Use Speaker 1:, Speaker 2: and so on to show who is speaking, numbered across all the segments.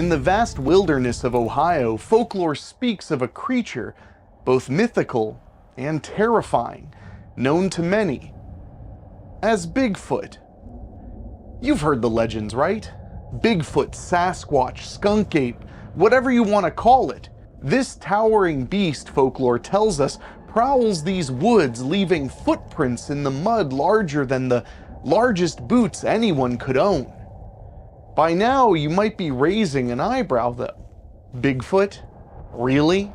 Speaker 1: In the vast wilderness of Ohio, folklore speaks of a creature, both mythical and terrifying, known to many as Bigfoot. You've heard the legends, right? Bigfoot, Sasquatch, skunk ape, whatever you want to call it. This towering beast, folklore tells us, prowls these woods, leaving footprints in the mud larger than the largest boots anyone could own. By now, you might be raising an eyebrow though. Bigfoot? Really?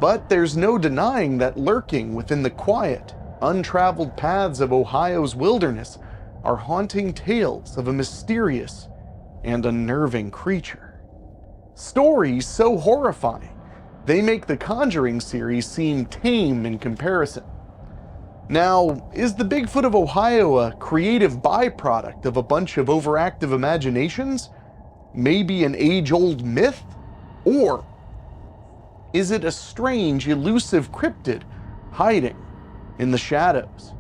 Speaker 1: But there's no denying that lurking within the quiet, untraveled paths of Ohio's wilderness are haunting tales of a mysterious and unnerving creature. Stories so horrifying, they make the Conjuring series seem tame in comparison. Now, is the Bigfoot of Ohio a creative byproduct of a bunch of overactive imaginations? Maybe an age-old myth? Or is it a strange, elusive cryptid hiding in the shadows?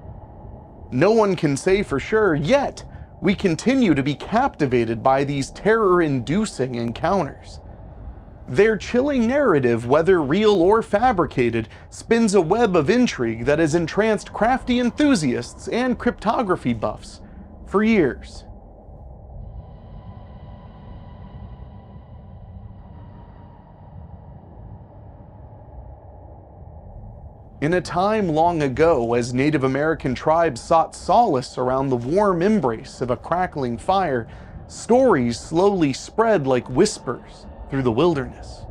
Speaker 1: No one can say for sure, yet we continue to be captivated by these terror-inducing encounters. Their chilling narrative, whether real or fabricated, spins a web of intrigue that has entranced crafty enthusiasts and cryptography buffs for years. In a time long ago, as Native American tribes sought solace around the warm embrace of a crackling fire, stories slowly spread like whispers through the wilderness.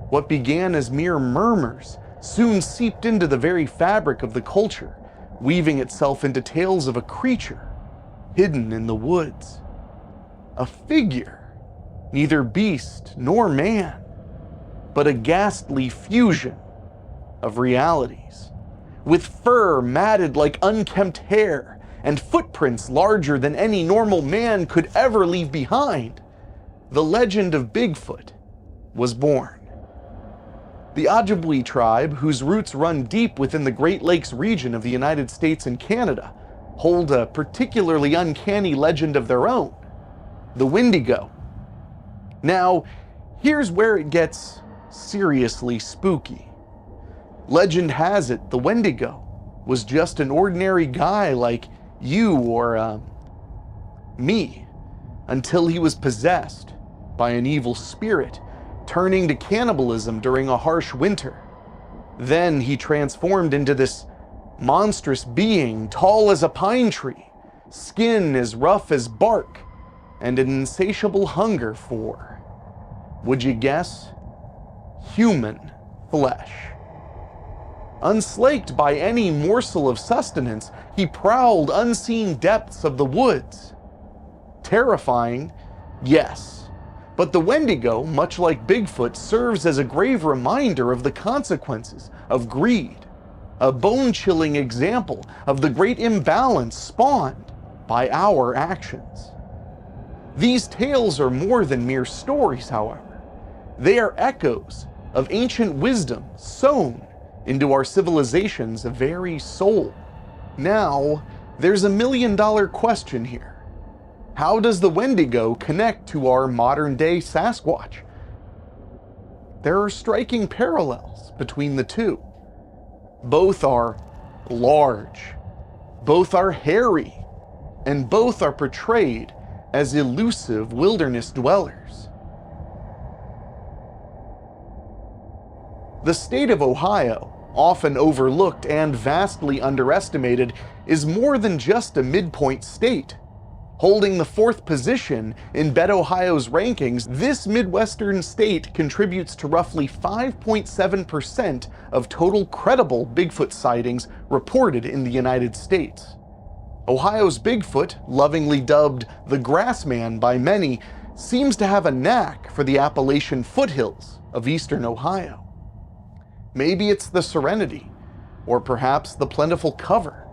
Speaker 1: What began as mere murmurs soon seeped into the very fabric of the culture, weaving itself into tales of a creature hidden in the woods. A figure, neither beast nor man, but a ghastly fusion of realities, with fur matted like unkempt hair and footprints larger than any normal man could ever leave behind. The legend of Bigfoot was born. The Ojibwe tribe, whose roots run deep within the Great Lakes region of the United States and Canada, hold a particularly uncanny legend of their own, the Wendigo. Now, here's where it gets seriously spooky. Legend has it the Wendigo was just an ordinary guy like you or me, until he was possessed by an evil spirit, turning to cannibalism during a harsh winter. Then he transformed into this monstrous being, tall as a pine tree, skin as rough as bark, and an insatiable hunger for, would you guess, human flesh. Unslaked by any morsel of sustenance, he prowled unseen depths of the woods. Terrifying, yes, but the Wendigo, much like Bigfoot, serves as a grave reminder of the consequences of greed, a bone-chilling example of the great imbalance spawned by our actions. These tales are more than mere stories, however. They are echoes of ancient wisdom sown into our civilization's very soul. Now, there's $1 million question here. How does the Wendigo connect to our modern-day Sasquatch? There are striking parallels between the two. Both are large, both are hairy, and both are portrayed as elusive wilderness dwellers. The state of Ohio, often overlooked and vastly underestimated, is more than just a midpoint state. Holding the 4th position in BetOhio's rankings, this Midwestern state contributes to roughly 5.7% of total credible Bigfoot sightings reported in the United States. Ohio's Bigfoot, lovingly dubbed the Grassman by many, seems to have a knack for the Appalachian foothills of eastern Ohio. Maybe it's the serenity, or perhaps the plentiful cover,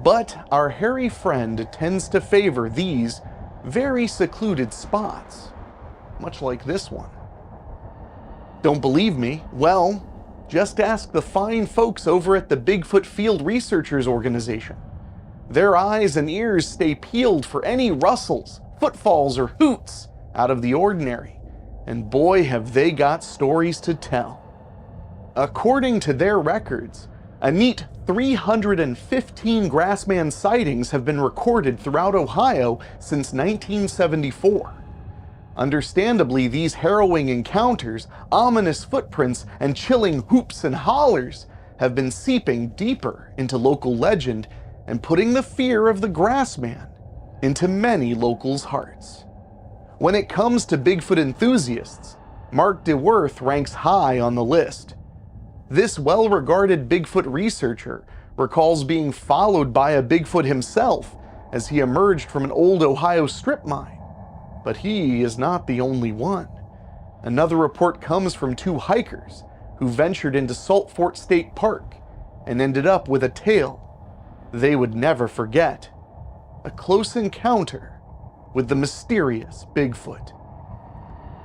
Speaker 1: but our hairy friend tends to favor these very secluded spots, much like this one. Don't believe me? Well, just ask the fine folks over at the Bigfoot Field Researchers Organization. Their eyes and ears stay peeled for any rustles, footfalls, or hoots out of the ordinary, and boy have they got stories to tell. According to their records, a neat 315 grassman sightings have been recorded throughout Ohio since 1974. Understandably, these harrowing encounters, ominous footprints, and chilling whoops and hollers have been seeping deeper into local legend and putting the fear of the grassman into many locals' hearts. When it comes to Bigfoot enthusiasts, Mark DeWerth ranks high on the list. This well-regarded Bigfoot researcher recalls being followed by a Bigfoot himself as he emerged from an old Ohio strip mine. But he is not the only one. Another report comes from two hikers who ventured into Salt Fork State Park and ended up with a tale they would never forget: a close encounter with the mysterious Bigfoot.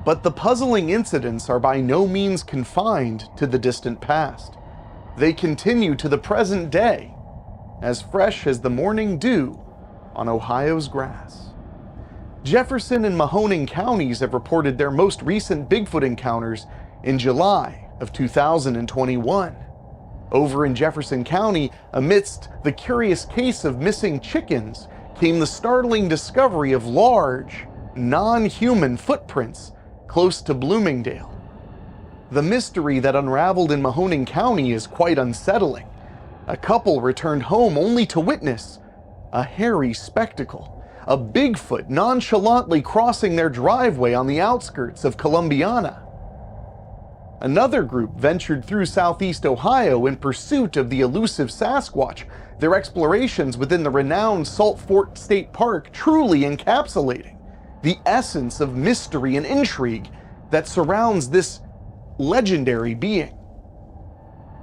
Speaker 1: But the puzzling incidents are by no means confined to the distant past. They continue to the present day, as fresh as the morning dew on Ohio's grass. Jefferson and Mahoning counties have reported their most recent Bigfoot encounters in July of 2021. Over in Jefferson County, amidst the curious case of missing chickens, came the startling discovery of large, non-human footprints close to Bloomingdale. The mystery that unraveled in Mahoning County is quite unsettling. A couple returned home only to witness a hairy spectacle, a Bigfoot nonchalantly crossing their driveway on the outskirts of Columbiana. Another group ventured through southeast Ohio in pursuit of the elusive Sasquatch, their explorations within the renowned Salt Fork State Park truly encapsulating the essence of mystery and intrigue that surrounds this legendary being.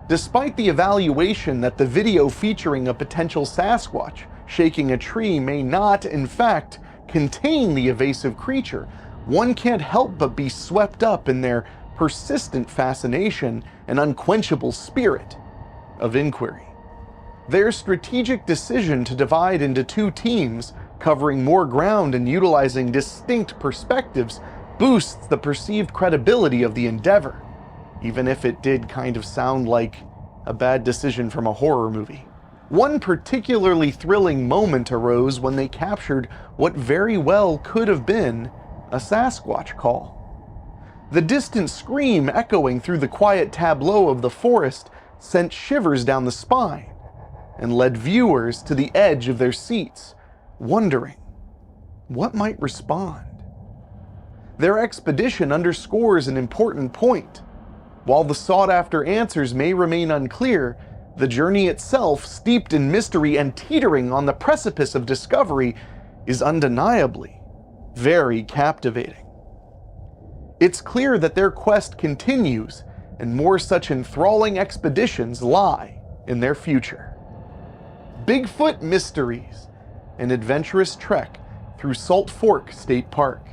Speaker 1: Despite the evaluation that the video featuring a potential Sasquatch shaking a tree may not, in fact, contain the evasive creature, one can't help but be swept up in their persistent fascination and unquenchable spirit of inquiry. Their strategic decision to divide into two teams, covering more ground and utilizing distinct perspectives, boosts the perceived credibility of the endeavor, even if it did kind of sound like a bad decision from a horror movie. One particularly thrilling moment arose when they captured what very well could have been a Sasquatch call. The distant scream echoing through the quiet tableau of the forest sent shivers down the spine and led viewers to the edge of their seats, wondering what might respond. Their expedition underscores an important point. While the sought-after answers may remain unclear, the journey itself, steeped in mystery and teetering on the precipice of discovery, is undeniably very captivating. It's clear that their quest continues, and more such enthralling expeditions lie in their future. Bigfoot Mysteries, an adventurous trek through Salt Fork State Park.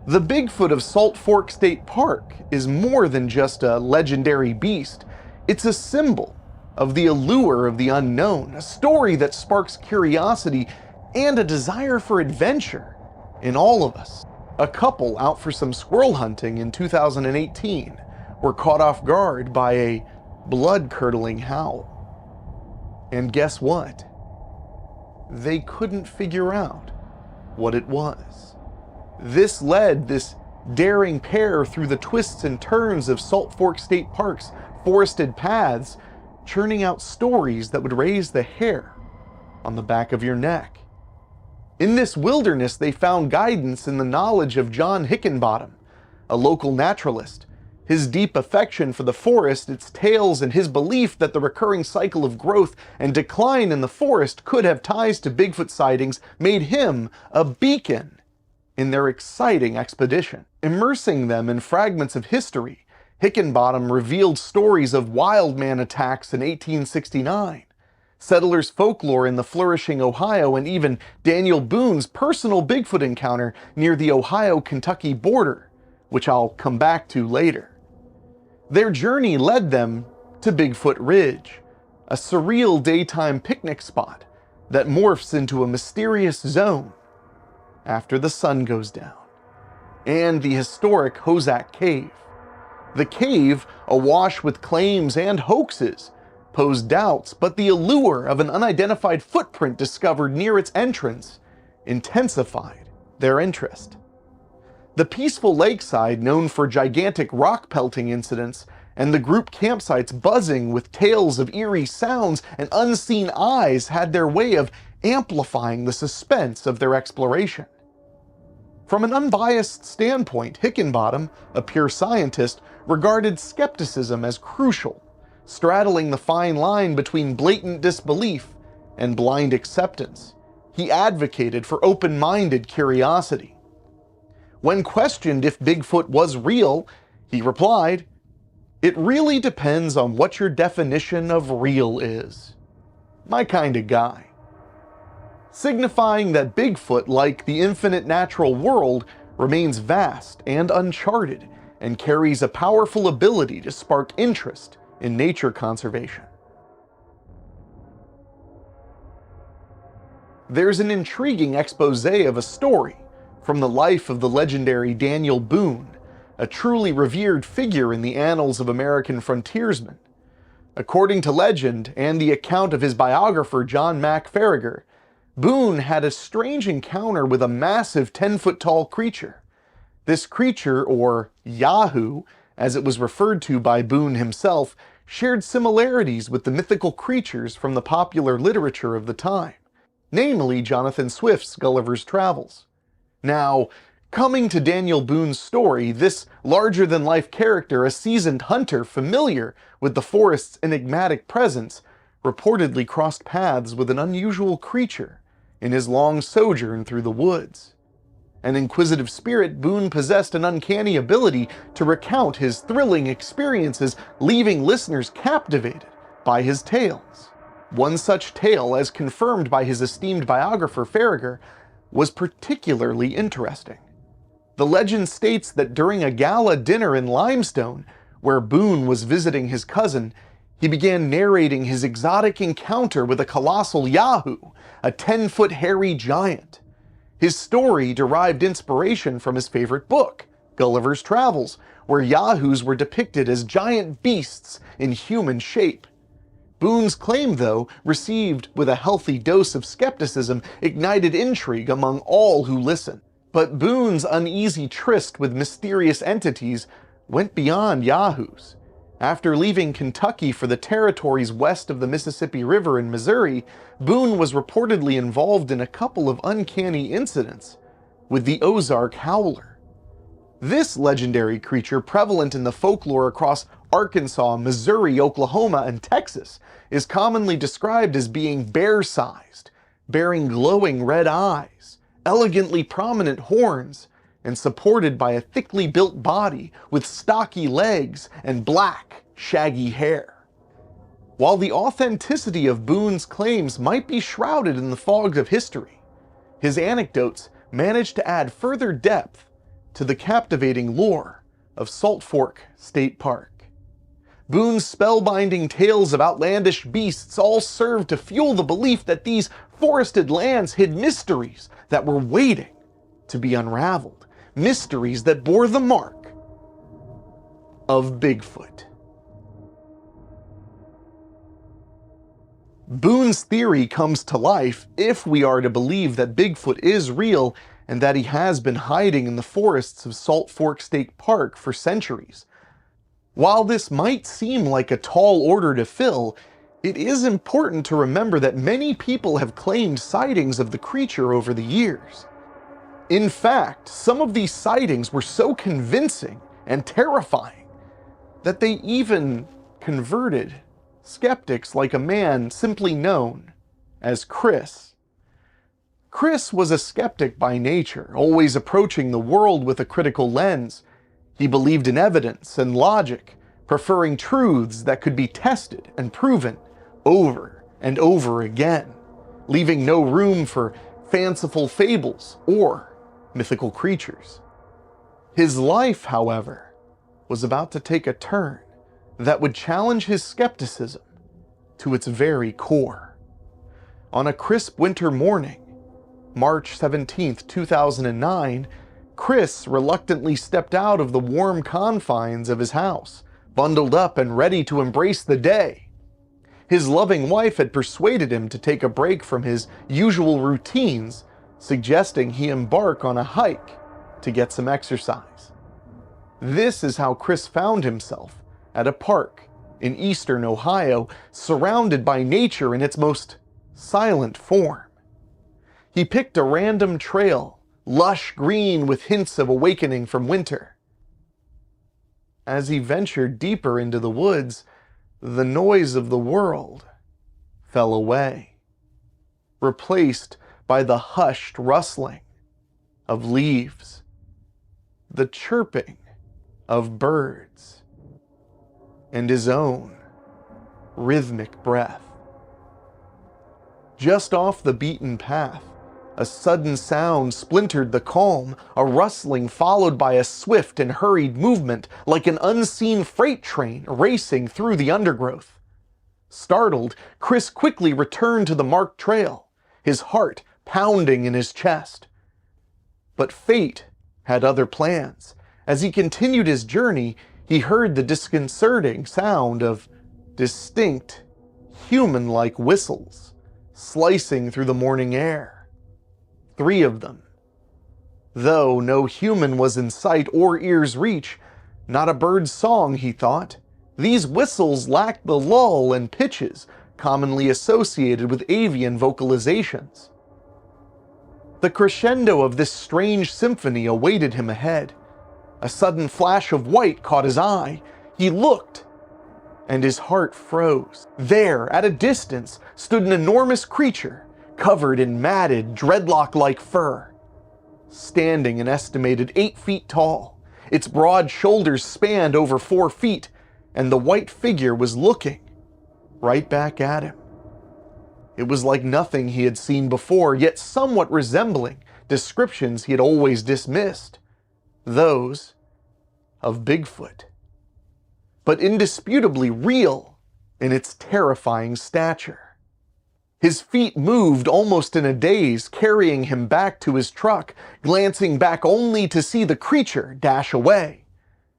Speaker 1: The Bigfoot of Salt Fork State Park is more than just a legendary beast. It's a symbol of the allure of the unknown, a story that sparks curiosity and a desire for adventure in all of us. A couple out for some squirrel hunting in 2018 were caught off guard by a blood-curdling howl. And guess what? They couldn't figure out what it was. This led this daring pair through the twists and turns of Salt Fork State Park's forested paths, churning out stories that would raise the hair on the back of your neck. In this wilderness, they found guidance in the knowledge of John Hickenbottom, a local naturalist. His deep affection for the forest, its tales, and his belief that the recurring cycle of growth and decline in the forest could have ties to Bigfoot sightings made him a beacon in their exciting expedition. Immersing them in fragments of history, Hickenbottom revealed stories of wild man attacks in 1869, settlers' folklore in the flourishing Ohio, and even Daniel Boone's personal Bigfoot encounter near the Ohio-Kentucky border, which I'll come back to later. Their journey led them to Bigfoot Ridge, a surreal daytime picnic spot that morphs into a mysterious zone after the sun goes down. and the historic Hozak Cave. The cave, awash with claims and hoaxes, posed doubts, but the allure of an unidentified footprint discovered near its entrance intensified their interest. The peaceful lakeside, known for gigantic rock pelting incidents, and the group campsites buzzing with tales of eerie sounds and unseen eyes, had their way of amplifying the suspense of their exploration. From an unbiased standpoint, Hickenbottom, a pure scientist, regarded skepticism as crucial, straddling the fine line between blatant disbelief and blind acceptance. He advocated for open-minded curiosity. When questioned if Bigfoot was real, he replied, "It really depends on what your definition of real is." My kind of guy. Signifying that Bigfoot, like the infinite natural world, remains vast and uncharted, and carries a powerful ability to spark interest in nature conservation. There's an intriguing expose of a story from the life of the legendary Daniel Boone, a truly revered figure in the annals of American frontiersmen. According to legend and the account of his biographer John Mack Farragher, Boone had a strange encounter with a massive 10-foot-tall creature. This creature, or Yahoo, as it was referred to by Boone himself, shared similarities with the mythical creatures from the popular literature of the time, namely Jonathan Swift's Gulliver's Travels. Now, coming to Daniel Boone's story, this larger-than-life character, a seasoned hunter familiar with the forest's enigmatic presence, reportedly crossed paths with an unusual creature in his long sojourn through the woods. An inquisitive spirit, Boone possessed an uncanny ability to recount his thrilling experiences, leaving listeners captivated by his tales. One such tale, as confirmed by his esteemed biographer Farragher, was particularly interesting. The legend states that during a gala dinner in Limestone, where Boone was visiting his cousin, he began narrating his exotic encounter with a colossal Yahoo, a 10-foot hairy giant. His story derived inspiration from his favorite book, Gulliver's Travels, where Yahoos were depicted as giant beasts in human shape. Boone's claim, though, received with a healthy dose of skepticism, ignited intrigue among all who listened. But Boone's uneasy tryst with mysterious entities went beyond Yahoos. After leaving Kentucky for the territories west of the Mississippi River in Missouri, Boone was reportedly involved in a couple of uncanny incidents with the Ozark Howler. This legendary creature, prevalent in the folklore across Arkansas, Missouri, Oklahoma, and Texas, is commonly described as being bear-sized, bearing glowing red eyes, elegantly prominent horns, and supported by a thickly built body with stocky legs and black, shaggy hair. While the authenticity of Boone's claims might be shrouded in the fog of history, his anecdotes managed to add further depth to the captivating lore of Salt Fork State Park. Boone's spellbinding tales of outlandish beasts all served to fuel the belief that these forested lands hid mysteries that were waiting to be unraveled. Mysteries that bore the mark of Bigfoot. Boone's theory comes to life if we are to believe that Bigfoot is real and that he has been hiding in the forests of Salt Fork State Park for centuries. While this might seem like a tall order to fill, it is important to remember that many people have claimed sightings of the creature over the years. In fact, some of these sightings were so convincing and terrifying that they even converted skeptics like a man simply known as Chris. Chris was a skeptic by nature, always approaching the world with a critical lens. He believed in evidence and logic, preferring truths that could be tested and proven over and over again, leaving no room for fanciful fables or mythical creatures. His life, however, was about to take a turn that would challenge his skepticism to its very core. On a crisp winter morning, March 17, 2009, Chris reluctantly stepped out of the warm confines of his house, bundled up and ready to embrace the day. His loving wife had persuaded him to take a break from his usual routines, suggesting he embark on a hike to get some exercise. This is how Chris found himself at a park in eastern Ohio, surrounded by nature in its most silent form. He picked a random trail, lush green with hints of awakening from winter. As he ventured deeper into the woods, the noise of the world fell away, replaced by the hushed rustling of leaves, the chirping of birds, and his own rhythmic breath. Just off the beaten path, a sudden sound splintered the calm, a rustling followed by a swift and hurried movement like an unseen freight train racing through the undergrowth. Startled, Chris quickly returned to the marked trail, his heart pounding in his chest. But fate had other plans. As he continued his journey, he heard the disconcerting sound of distinct, human-like whistles slicing through the morning air. 3 of them. Though no human was in sight or ear's reach, not a bird's song, he thought. These whistles lacked the lull and pitches commonly associated with avian vocalizations. The crescendo of this strange symphony awaited him ahead. A sudden flash of white caught his eye. He looked, and his heart froze. There, at a distance, stood an enormous creature, covered in matted, dreadlock-like fur. Standing an estimated 8 feet tall, its broad shoulders spanned over 4 feet, and the white figure was looking right back at him. It was like nothing he had seen before, yet somewhat resembling descriptions he had always dismissed, those of Bigfoot. But indisputably real in its terrifying stature. His feet moved almost in a daze, carrying him back to his truck, glancing back only to see the creature dash away.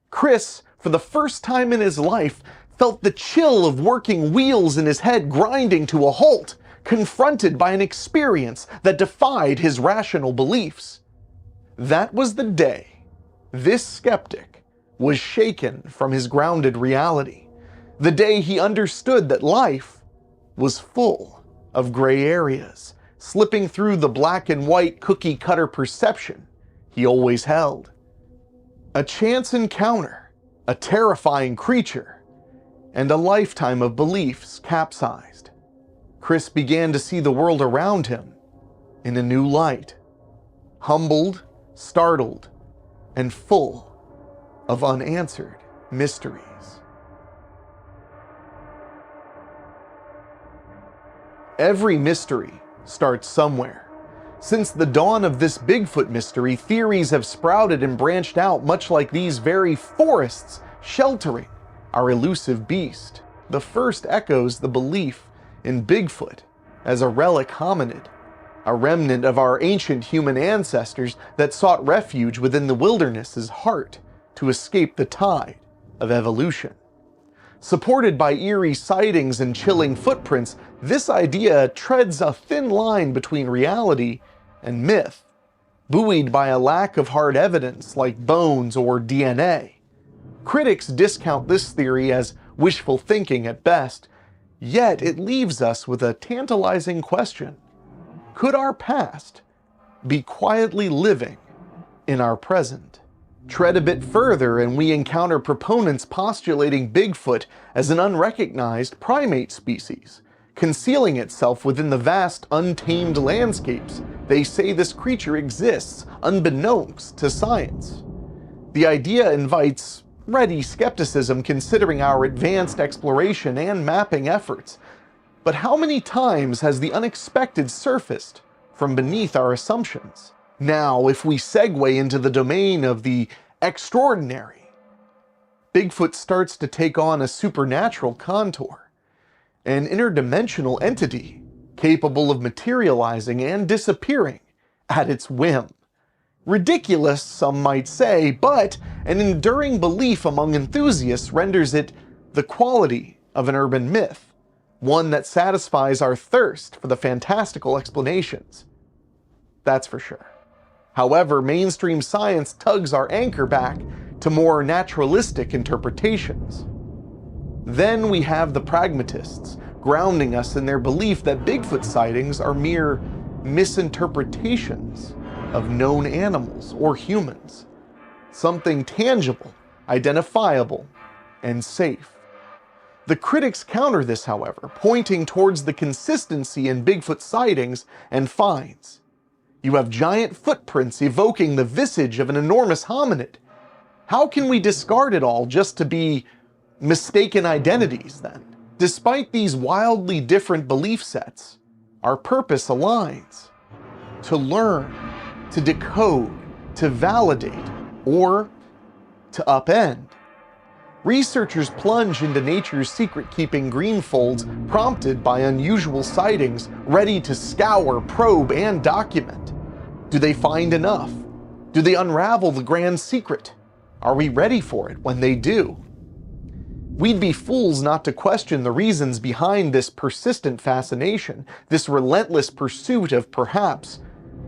Speaker 1: Chris, for the first time in his life, felt the chill of working wheels in his head grinding to a halt, confronted by an experience that defied his rational beliefs. That was the day this skeptic was shaken from his grounded reality. The day he understood that life was full of gray areas, slipping through the black and white cookie-cutter perception he always held. A chance encounter, a terrifying creature, and a lifetime of beliefs capsized. Chris began to see the world around him in a new light, humbled, startled, and full of unanswered mysteries. Every mystery starts somewhere. Since the dawn of this Bigfoot mystery, theories have sprouted and branched out, much like these very forests sheltering our elusive beast. The first echoes the belief in Bigfoot as a relic hominid, a remnant of our ancient human ancestors that sought refuge within the wilderness's heart to escape the tide of evolution. Supported by eerie sightings and chilling footprints, this idea treads a thin line between reality and myth, buoyed by a lack of hard evidence like bones or DNA. Critics discount this theory as wishful thinking at best, yet it leaves us with a tantalizing question. Could our past be quietly living in our present? Tread a bit further and we encounter proponents postulating Bigfoot as an unrecognized primate species, concealing itself within the vast, untamed landscapes. They say this creature exists unbeknownst to science. The idea invites ready skepticism considering our advanced exploration and mapping efforts. But how many times has the unexpected surfaced from beneath our assumptions? Now, if we segue into the domain of the extraordinary, Bigfoot starts to take on a supernatural contour, an interdimensional entity capable of materializing and disappearing at its whim. Ridiculous, some might say, but an enduring belief among enthusiasts renders it the quality of an urban myth, one that satisfies our thirst for the fantastical explanations. That's for sure. However, mainstream science tugs our anchor back to more naturalistic interpretations. Then we have the pragmatists, grounding us in their belief that Bigfoot sightings are mere misinterpretations of known animals or humans, something tangible, identifiable, and safe. The critics counter this, however, pointing towards the consistency in Bigfoot sightings and finds. You have giant footprints evoking the visage of an enormous hominid. How can we discard it all just to be mistaken identities then? Despite these wildly different belief sets, our purpose aligns: to learn, to decode, to validate, or to upend. Researchers plunge into nature's secret-keeping green folds, prompted by unusual sightings, ready to scour, probe, and document. Do they find enough? Do they unravel the grand secret? Are we ready for it when they do? We'd be fools not to question the reasons behind this persistent fascination, this relentless pursuit of perhaps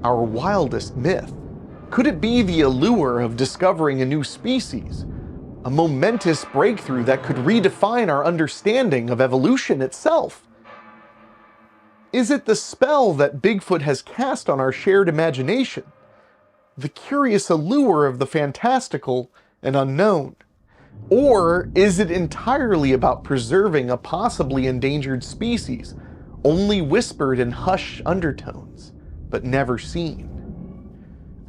Speaker 1: our wildest myth. Could it be the allure of discovering a new species? A momentous breakthrough that could redefine our understanding of evolution itself? Is it the spell that Bigfoot has cast on our shared imagination? The curious allure of the fantastical and unknown? Or is it entirely about preserving a possibly endangered species, only whispered in hushed undertones, but never seen?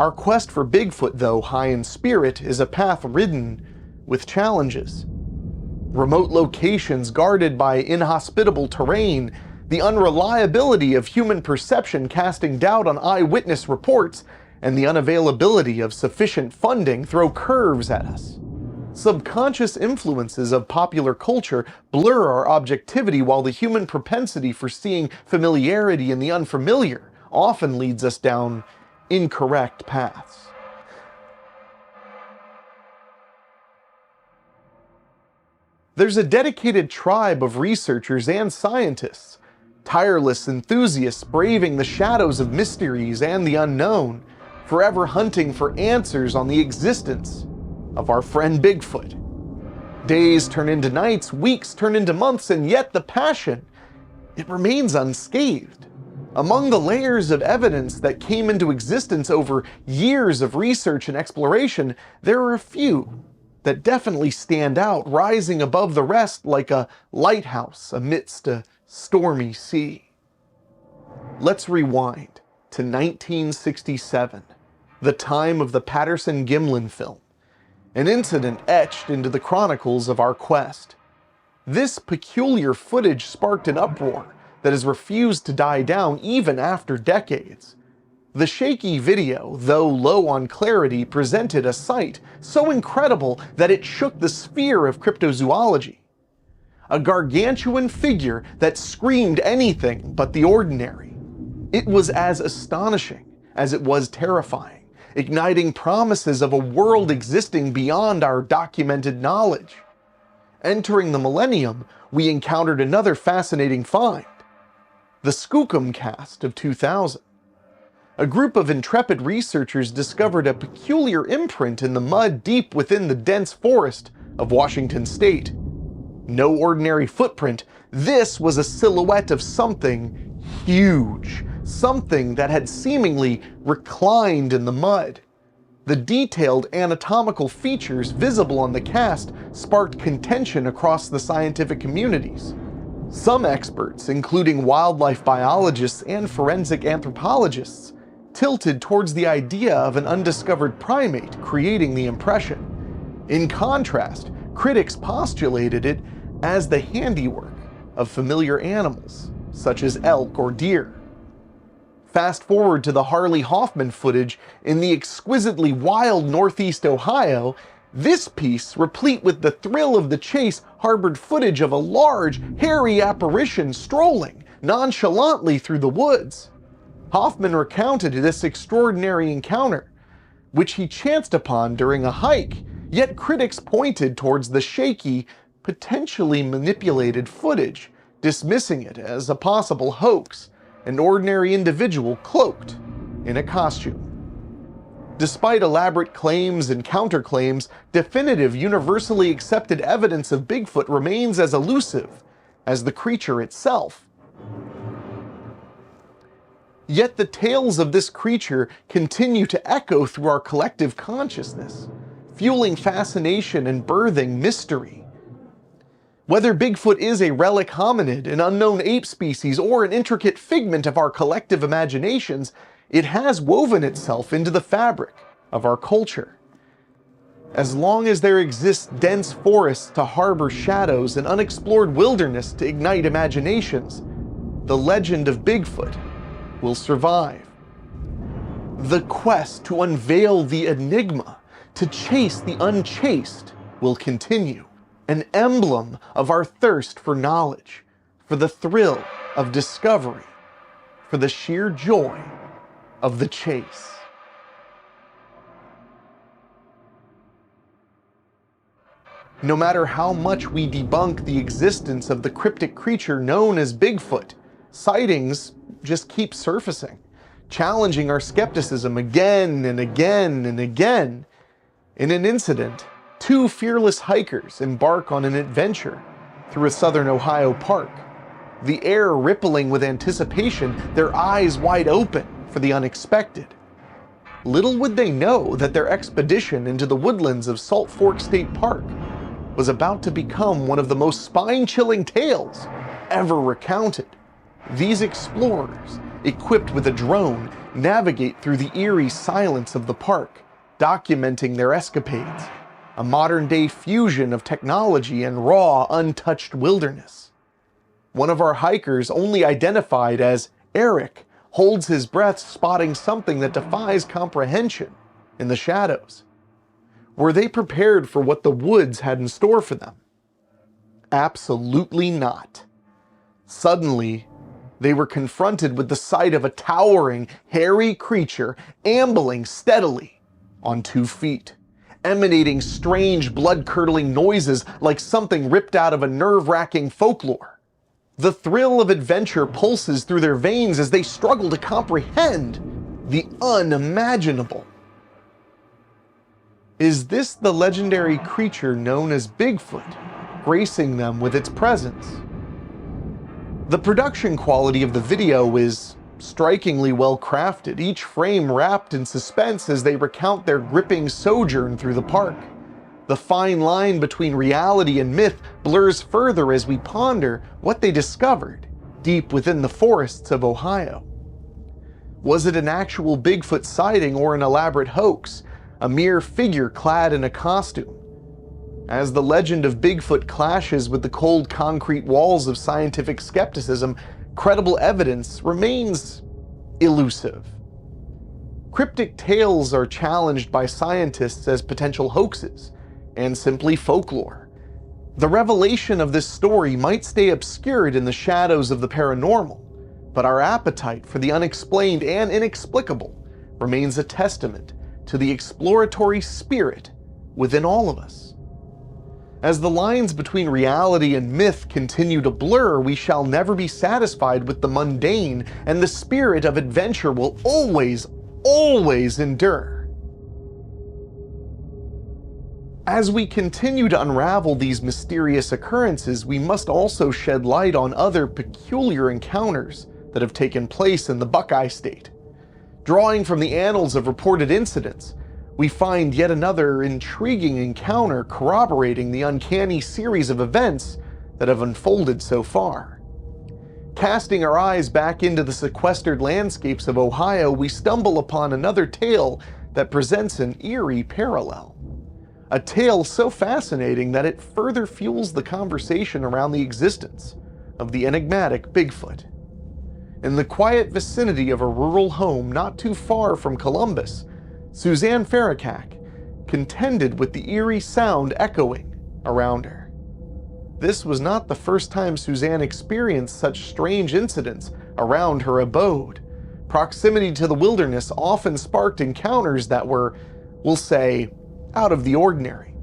Speaker 1: Our quest for Bigfoot, though high in spirit, is a path ridden with challenges. Remote locations guarded by inhospitable terrain, the unreliability of human perception casting doubt on eyewitness reports, and the unavailability of sufficient funding throw curves at us. Subconscious influences of popular culture blur our objectivity, while the human propensity for seeing familiarity in the unfamiliar often leads us down incorrect paths. There's a dedicated tribe of researchers and scientists, tireless enthusiasts braving the shadows of mysteries and the unknown, forever hunting for answers on the existence of our friend Bigfoot. Days turn into nights, weeks turn into months, and yet the passion, it remains unscathed. Among the layers of evidence that came into existence over years of research and exploration, there are a few that definitely stand out, rising above the rest like a lighthouse amidst a stormy sea. Let's rewind to 1967, the time of the Patterson-Gimlin film, an incident etched into the chronicles of our quest. This peculiar footage sparked an uproar that has refused to die down even after decades. The shaky video, though low on clarity, presented a sight so incredible that it shook the sphere of cryptozoology. A gargantuan figure that screamed anything but the ordinary. It was as astonishing as it was terrifying, igniting promises of a world existing beyond our documented knowledge. Entering the millennium, we encountered another fascinating find: the Skookum cast of 2000. A group of intrepid researchers discovered a peculiar imprint in the mud deep within the dense forest of Washington state. No ordinary footprint, this was a silhouette of something huge, something that had seemingly reclined in the mud. The detailed anatomical features visible on the cast sparked contention across the scientific communities. Some experts, including wildlife biologists and forensic anthropologists, tilted towards the idea of an undiscovered primate creating the impression. In contrast, critics postulated it as the handiwork of familiar animals, such as elk or deer. Fast forward to the Harley Hoffman footage in the exquisitely wild Northeast Ohio. This piece, replete with the thrill of the chase, harbored footage of a large, hairy apparition strolling nonchalantly through the woods. Hoffman recounted this extraordinary encounter. which he chanced upon during a hike, yet critics pointed towards the shaky, potentially manipulated footage, dismissing it as a possible hoax, an ordinary individual cloaked in a costume. Despite elaborate claims and counterclaims, definitive, universally accepted evidence of Bigfoot remains as elusive as the creature itself. Yet the tales of this creature continue to echo through our collective consciousness, fueling fascination and birthing mystery. Whether Bigfoot is a relic hominid, an unknown ape species, or an intricate figment of our collective imaginations, it has woven itself into the fabric of our culture. As long as there exists dense forests to harbor shadows and unexplored wilderness to ignite imaginations, the legend of Bigfoot will survive. The quest to unveil the enigma, to chase the unchased, will continue. An emblem of our thirst for knowledge, for the thrill of discovery, for the sheer joy of the chase. No matter how much we debunk the existence of the cryptic creature known as Bigfoot, sightings just keep surfacing, challenging our skepticism again and again and again. In an incident, two fearless hikers embark on an adventure through a southern Ohio park, the air rippling with anticipation, their eyes wide open for the unexpected. Little would they know that their expedition into the woodlands of Salt Fork State Park was about to become one of the most spine-chilling tales ever recounted. These explorers, equipped with a drone, navigate through the eerie silence of the park, documenting their escapades, a modern-day fusion of technology and raw, untouched wilderness. One of our hikers, only identified as Eric, holds his breath, spotting something that defies comprehension in the shadows. Were they prepared for what the woods had in store for them? Absolutely not. Suddenly, they were confronted with the sight of a towering, hairy creature ambling steadily on 2 feet, emanating strange, blood-curdling noises like something ripped out of a nerve-wracking folklore. The thrill of adventure pulses through their veins as they struggle to comprehend the unimaginable. Is this the legendary creature known as Bigfoot, gracing them with its presence? The production quality of the video is strikingly well crafted, each frame wrapped in suspense as they recount their gripping sojourn through the park. The fine line between reality and myth blurs further as we ponder what they discovered deep within the forests of Ohio. Was it an actual Bigfoot sighting or an elaborate hoax, a mere figure clad in a costume? As the legend of Bigfoot clashes with the cold concrete walls of scientific skepticism, credible evidence remains elusive. Cryptic tales are challenged by scientists as potential hoaxes and simply folklore. The revelation of this story might stay obscured in the shadows of the paranormal, but our appetite for the unexplained and inexplicable remains a testament to the exploratory spirit within all of us. As the lines between reality and myth continue to blur, we shall never be satisfied with the mundane, and the spirit of adventure will always endure. As we continue to unravel these mysterious occurrences, we must also shed light on other peculiar encounters that have taken place in the Buckeye State. Drawing from the annals of reported incidents, we find yet another intriguing encounter corroborating the uncanny series of events that have unfolded so far. Casting our eyes back into the sequestered landscapes of Ohio, we stumble upon another tale that presents an eerie parallel. A tale so fascinating that it further fuels the conversation around the existence of the enigmatic Bigfoot. In the quiet vicinity of a rural home not too far from Columbus, Suzanne Farrakak contended with the eerie sound echoing around her. This was not the first time Suzanne experienced such strange incidents around her abode. Proximity to the wilderness often sparked encounters that were we'll say out of the ordinary.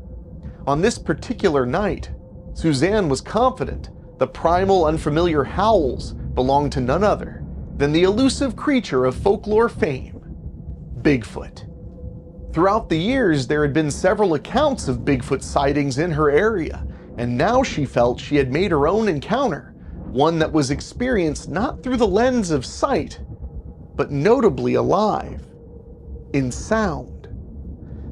Speaker 1: On this particular night, Suzanne was confident the primal unfamiliar howls belonged to none other than the elusive creature of folklore fame, Bigfoot. Throughout the years, there had been several accounts of Bigfoot sightings in her area, and now she felt she had made her own encounter, one that was experienced not through the lens of sight, but notably alive, in sound.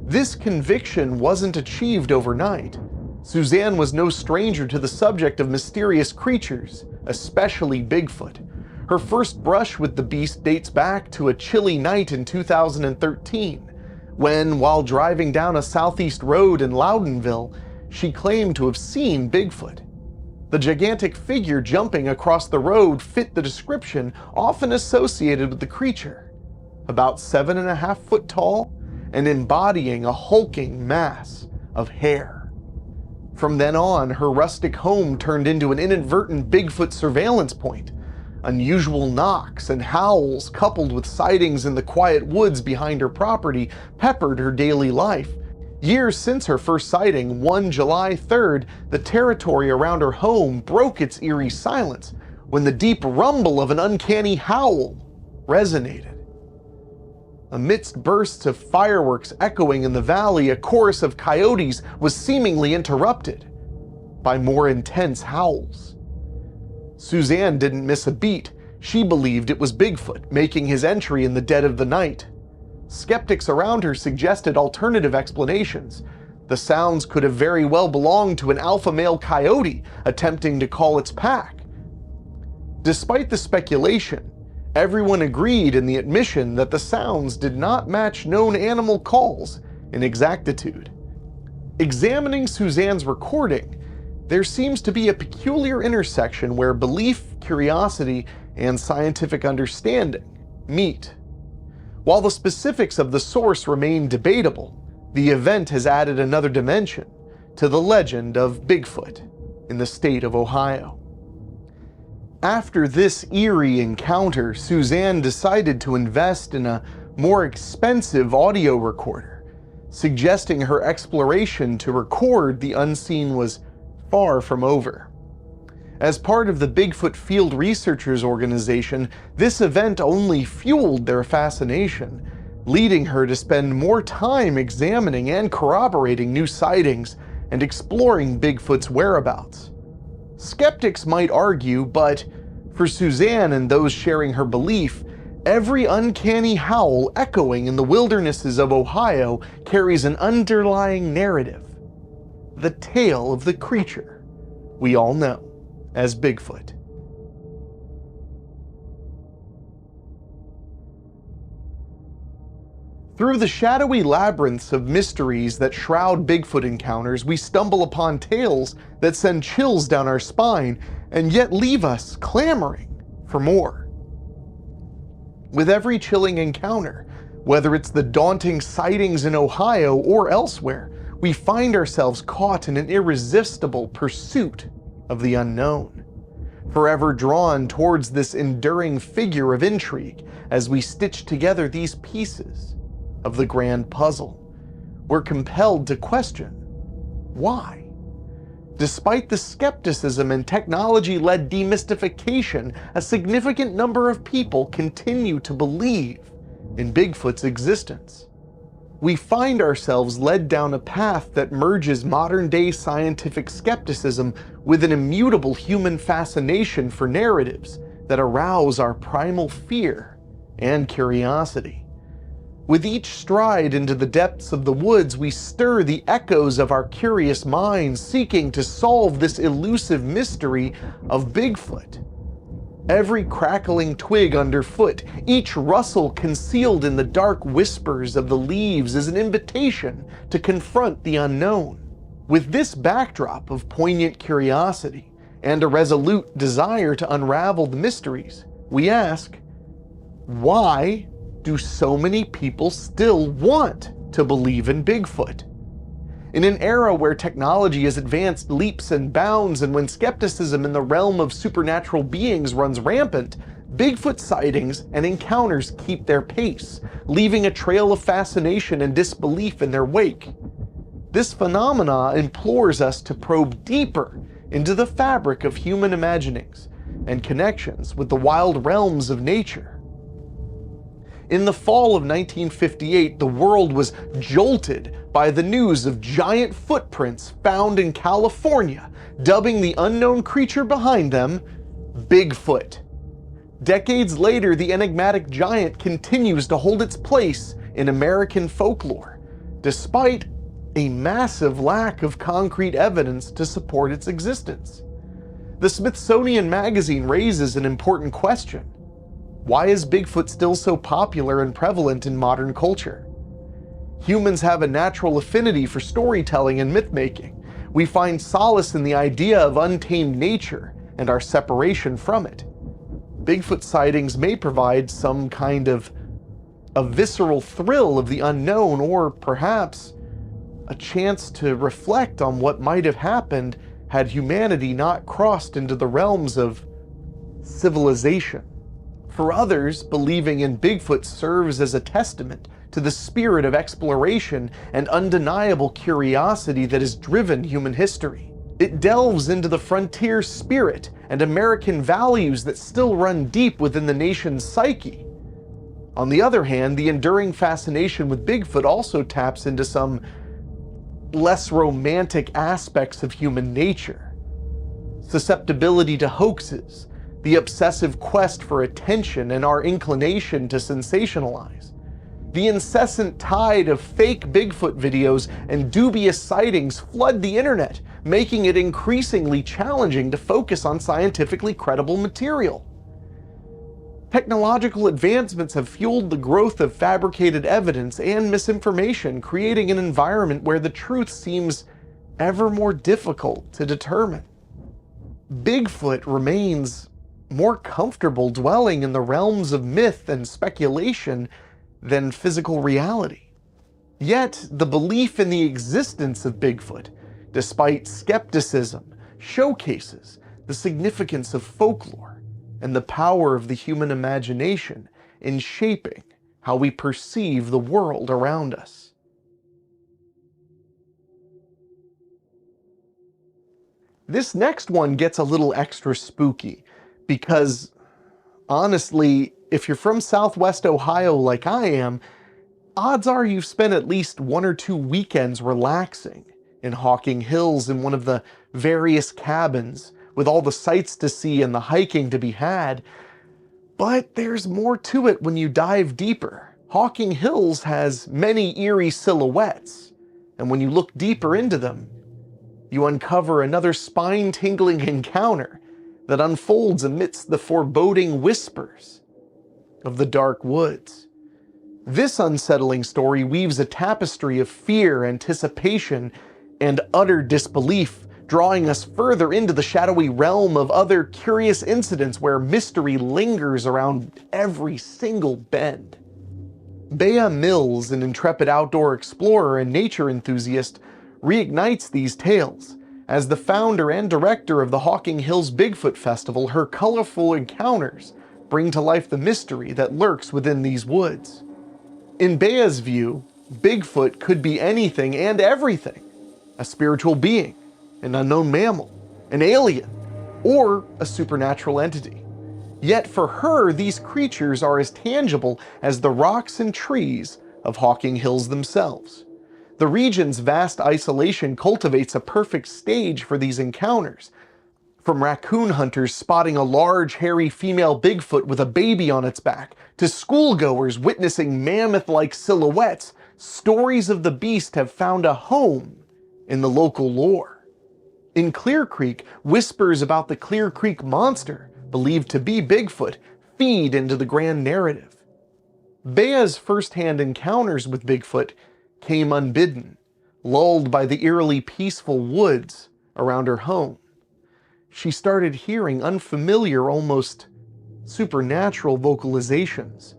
Speaker 1: This conviction wasn't achieved overnight. Suzanne was no stranger to the subject of mysterious creatures, especially Bigfoot. Her first brush with the beast dates back to a chilly night in 2013, when, while driving down a southeast road in Loudonville, she claimed to have seen Bigfoot. The gigantic figure jumping across the road fit the description often associated with the creature, about 7.5 feet tall and embodying a hulking mass of hair. From then on, her rustic home turned into an inadvertent Bigfoot surveillance point. Unusual knocks and howls, coupled with sightings in the quiet woods behind her property, peppered her daily life. Years since her first sighting, one July 3rd, the territory around her home broke its eerie silence when the deep rumble of an uncanny howl resonated. Amidst bursts of fireworks echoing in the valley, a chorus of coyotes was seemingly interrupted by more intense howls. Suzanne didn't miss a beat. She believed it was Bigfoot making his entry in the dead of the night. Skeptics around her suggested alternative explanations. The sounds could have very well belonged to an alpha male coyote attempting to call its pack. Despite the speculation, everyone agreed in the admission that the sounds did not match known animal calls in exactitude. Examining Suzanne's recording, there seems to be a peculiar intersection where belief, curiosity, and scientific understanding meet. While the specifics of the source remain debatable, the event has added another dimension to the legend of Bigfoot in the state of Ohio. After this eerie encounter, Suzanne decided to invest in a more expensive audio recorder, suggesting her exploration to record the unseen was far from over. As part of the Bigfoot Field Researchers Organization, this event only fueled their fascination, leading her to spend more time examining and corroborating new sightings and exploring Bigfoot's whereabouts. Skeptics might argue, but for Suzanne and those sharing her belief, every uncanny howl echoing in the wildernesses of Ohio carries an underlying narrative. The tale of the creature we all know as Bigfoot. Through the shadowy labyrinths of mysteries that shroud Bigfoot encounters, we stumble upon tales that send chills down our spine and yet leave us clamoring for more. With every chilling encounter, whether it's the daunting sightings in Ohio or elsewhere, we find ourselves caught in an irresistible pursuit of the unknown, forever drawn towards this enduring figure of intrigue as we stitch together these pieces of the grand puzzle. We're compelled to question why. Despite the skepticism and technology-led demystification, a significant number of people continue to believe in Bigfoot's existence. We find ourselves led down a path that merges modern-day scientific skepticism with an immutable human fascination for narratives that arouse our primal fear and curiosity. With each stride into the depths of the woods, we stir the echoes of our curious minds, seeking to solve this elusive mystery of Bigfoot. Every crackling twig underfoot, each rustle concealed in the dark whispers of the leaves is an invitation to confront the unknown. With this backdrop of poignant curiosity and a resolute desire to unravel the mysteries, we ask, why do so many people still want to believe in Bigfoot? In an era where technology has advanced leaps and bounds, and when skepticism in the realm of supernatural beings runs rampant, Bigfoot sightings and encounters keep their pace, leaving a trail of fascination and disbelief in their wake. This phenomena implores us to probe deeper into the fabric of human imaginings and connections with the wild realms of nature. In the fall of 1958, the world was jolted by the news of giant footprints found in California, dubbing the unknown creature behind them Bigfoot. Decades later, the enigmatic giant continues to hold its place in American folklore, despite a massive lack of concrete evidence to support its existence. The Smithsonian Magazine raises an important question. Why is Bigfoot still so popular and prevalent in modern culture? Humans have a natural affinity for storytelling and myth-making. We find solace in the idea of untamed nature and our separation from it. Bigfoot sightings may provide some kind of a visceral thrill of the unknown, or perhaps a chance to reflect on what might have happened had humanity not crossed into the realms of civilization. For others, believing in Bigfoot serves as a testament to the spirit of exploration and undeniable curiosity that has driven human history. It delves into the frontier spirit and American values that still run deep within the nation's psyche. On the other hand, the enduring fascination with Bigfoot also taps into some less romantic aspects of human nature. Susceptibility to hoaxes, the obsessive quest for attention, and our inclination to sensationalize. The incessant tide of fake Bigfoot videos and dubious sightings flood the internet, making it increasingly challenging to focus on scientifically credible material. Technological advancements have fueled the growth of fabricated evidence and misinformation, creating an environment where the truth seems ever more difficult to determine. Bigfoot remains more comfortable dwelling in the realms of myth and speculation than physical reality. Yet, the belief in the existence of Bigfoot, despite skepticism, showcases the significance of folklore and the power of the human imagination in shaping how we perceive the world around us. This next one gets a little extra spooky because, honestly, if you're from Southwest Ohio like I am, odds are you've spent at least 1 or 2 weekends relaxing in Hocking Hills in one of the various cabins with all the sights to see and the hiking to be had. But there's more to it when you dive deeper. Hocking Hills has many eerie silhouettes, and when you look deeper into them, you uncover another spine-tingling encounter that unfolds amidst the foreboding whispers of the dark woods. This unsettling story weaves a tapestry of fear, anticipation, and utter disbelief, drawing us further into the shadowy realm of other curious incidents where mystery lingers around every single bend. Bea Mills, an intrepid outdoor explorer and nature enthusiast, reignites these tales. As the founder and director of the Hocking Hills Bigfoot Festival, her colorful encounters bring to life the mystery that lurks within these woods. In Bea's view, Bigfoot could be anything and everything: a spiritual being, an unknown mammal, an alien, or a supernatural entity. Yet for her, these creatures are as tangible as the rocks and trees of Hocking Hills themselves. The region's vast isolation cultivates a perfect stage for these encounters. From raccoon hunters spotting a large, hairy female Bigfoot with a baby on its back, to schoolgoers witnessing mammoth-like silhouettes, stories of the beast have found a home in the local lore. In Clear Creek, whispers about the Clear Creek monster, believed to be Bigfoot, feed into the grand narrative. Bea's first-hand encounters with Bigfoot came unbidden, lulled by the eerily peaceful woods around her home. She started hearing unfamiliar, almost supernatural vocalizations.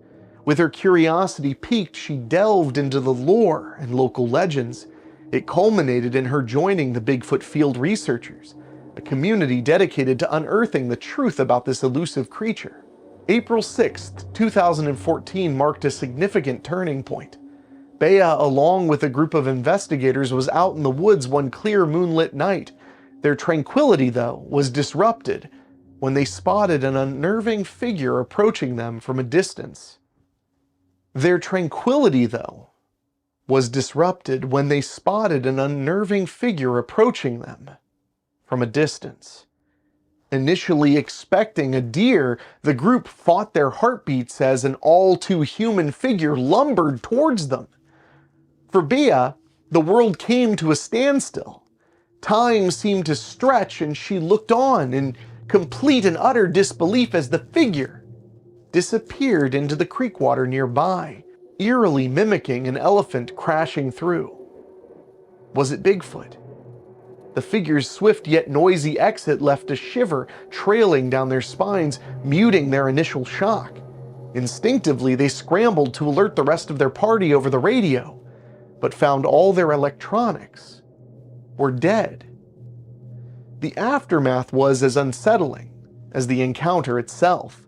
Speaker 1: With her curiosity piqued, she delved into the lore and local legends. It culminated in her joining the Bigfoot Field Researchers, a community dedicated to unearthing the truth about this elusive creature. April 6th, 2014 marked a significant turning point. Bea, along with a group of investigators, was out in the woods one clear moonlit night. Their tranquility, though, was disrupted when they spotted an unnerving figure approaching them from a distance. Their tranquility, though, was disrupted when they spotted an unnerving figure approaching them from a distance. Initially expecting a deer, the group fought their heartbeats as an all-too-human figure lumbered towards them. For Bea, the world came to a standstill. Time seemed to stretch, and she looked on in complete and utter disbelief as the figure disappeared into the creek water nearby, eerily mimicking an elephant crashing through. Was it Bigfoot? The figure's swift yet noisy exit left a shiver trailing down their spines, muting their initial shock. Instinctively, they scrambled to alert the rest of their party over the radio, but found all their electronics were dead. The aftermath was as unsettling as the encounter itself.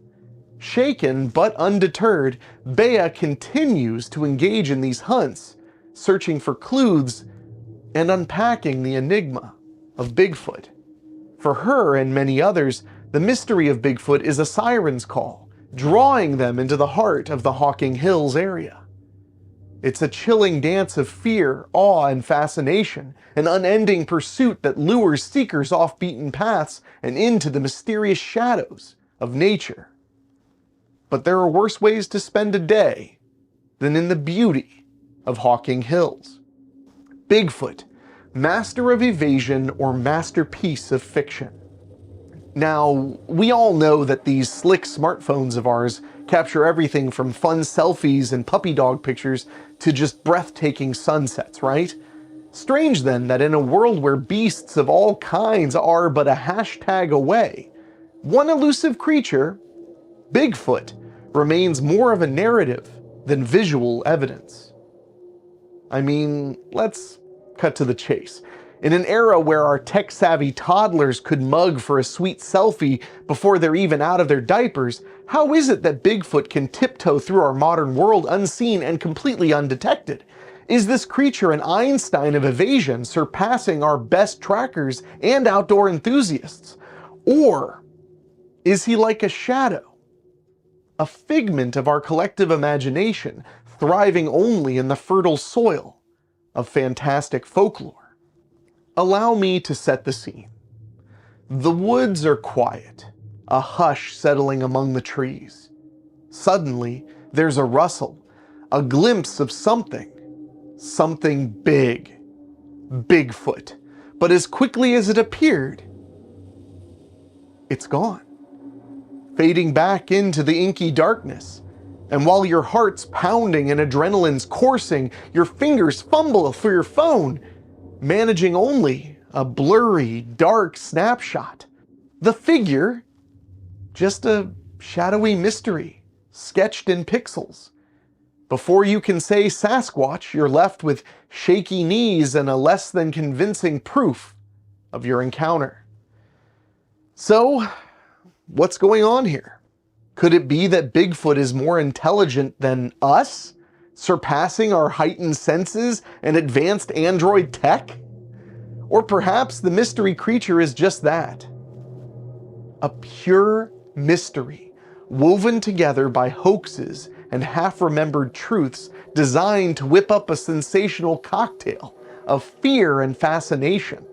Speaker 1: Shaken but undeterred, Bea continues to engage in these hunts, searching for clues and unpacking the enigma of Bigfoot. For her and many others, the mystery of Bigfoot is a siren's call, drawing them into the heart of the Hocking Hills area. It's a chilling dance of fear, awe, and fascination, an unending pursuit that lures seekers off beaten paths and into the mysterious shadows of nature. But there are worse ways to spend a day than in the beauty of Hocking Hills. Bigfoot, master of evasion or masterpiece of fiction. Now, we all know that these slick smartphones of ours capture everything from fun selfies and puppy dog pictures to just breathtaking sunsets, right? Strange then that in a world where beasts of all kinds are but a hashtag away, one elusive creature, Bigfoot, remains more of a narrative than visual evidence. I mean, let's cut to the chase. In an era where our tech-savvy toddlers could mug for a sweet selfie before they're even out of their diapers, how is it that Bigfoot can tiptoe through our modern world unseen and completely undetected? Is this creature an Einstein of evasion, surpassing our best trackers and outdoor enthusiasts? Or is he like a shadow, a figment of our collective imagination, thriving only in the fertile soil of fantastic folklore? Allow me to set the scene. The woods are quiet, a hush settling among the trees. Suddenly, there's a rustle, a glimpse of something big. Bigfoot. But as quickly as it appeared, it's gone, fading back into the inky darkness. And while your heart's pounding and adrenaline's coursing, your fingers fumble for your phone, managing only a blurry, dark snapshot. The figure, just a shadowy mystery, sketched in pixels. Before you can say Sasquatch, you're left with shaky knees and a less than convincing proof of your encounter. So, what's going on here? Could it be that Bigfoot is more intelligent than us, surpassing our heightened senses and advanced android tech? Or perhaps the mystery creature is just that. A pure mystery, woven together by hoaxes and half-remembered truths designed to whip up a sensational cocktail of fear and fascination.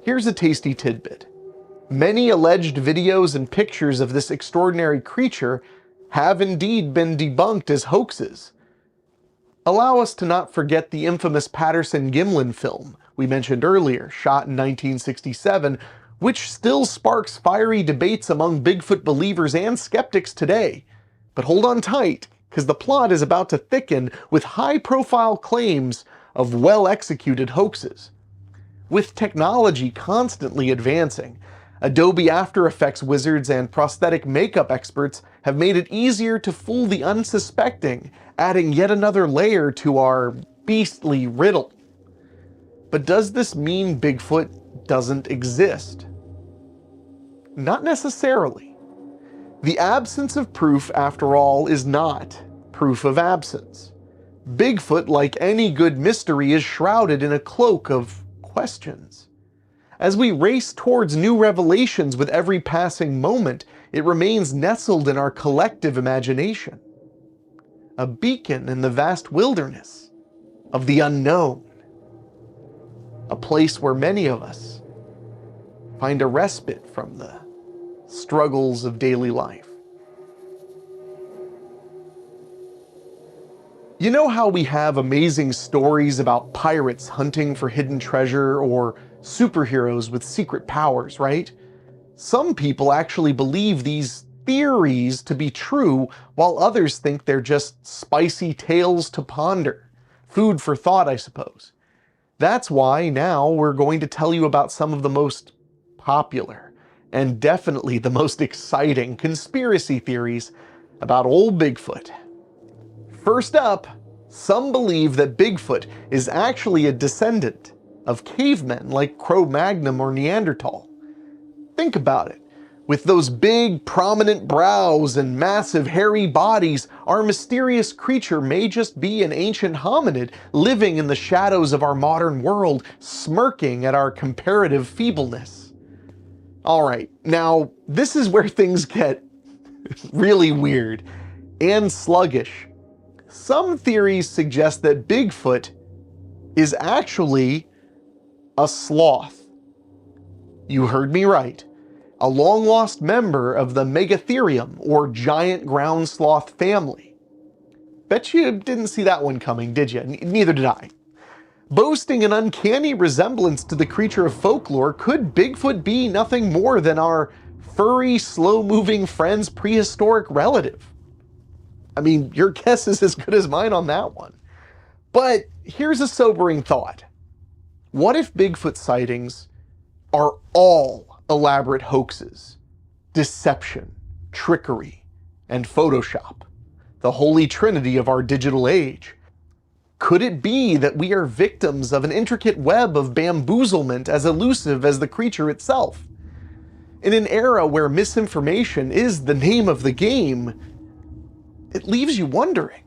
Speaker 1: Here's a tasty tidbit. Many alleged videos and pictures of this extraordinary creature have indeed been debunked as hoaxes. Allow us to not forget the infamous Patterson-Gimlin film we mentioned earlier, shot in 1967, which still sparks fiery debates among Bigfoot believers and skeptics today. But hold on tight, because the plot is about to thicken with high-profile claims of well-executed hoaxes. With technology constantly advancing, Adobe After Effects wizards and prosthetic makeup experts have made it easier to fool the unsuspecting, adding yet another layer to our beastly riddle. But does this mean Bigfoot doesn't exist? Not necessarily. The absence of proof, after all, is not proof of absence. Bigfoot, like any good mystery, is shrouded in a cloak of questions. As we race towards new revelations with every passing moment, it remains nestled in our collective imagination. A beacon in the vast wilderness of the unknown. A place where many of us find a respite from the struggles of daily life. You know how we have amazing stories about pirates hunting for hidden treasure or superheroes with secret powers, right? Some people actually believe these theories to be true, while others think they're just spicy tales to ponder. Food for thought, I suppose. That's why now we're going to tell you about some of the most popular and definitely the most exciting conspiracy theories about old Bigfoot. First up, some believe that Bigfoot is actually a descendant of cavemen like Cro-Magnon or Neanderthal. Think about it. With those big, prominent brows and massive, hairy bodies, our mysterious creature may just be an ancient hominid living in the shadows of our modern world, smirking at our comparative feebleness. Alright, now this is where things get really weird and sluggish. Some theories suggest that Bigfoot is actually a sloth. You heard me right. A long-lost member of the Megatherium, or giant ground sloth family. Bet you didn't see that one coming, did you? Neither did I. Boasting an uncanny resemblance to the creature of folklore, could Bigfoot be nothing more than our furry, slow-moving friend's prehistoric relative? I mean, your guess is as good as mine on that one. But here's a sobering thought. What if Bigfoot sightings are all elaborate hoaxes, deception, trickery, and Photoshop, the holy trinity of our digital age? Could it be that we are victims of an intricate web of bamboozlement as elusive as the creature itself? In an era where misinformation is the name of the game, it leaves you wondering,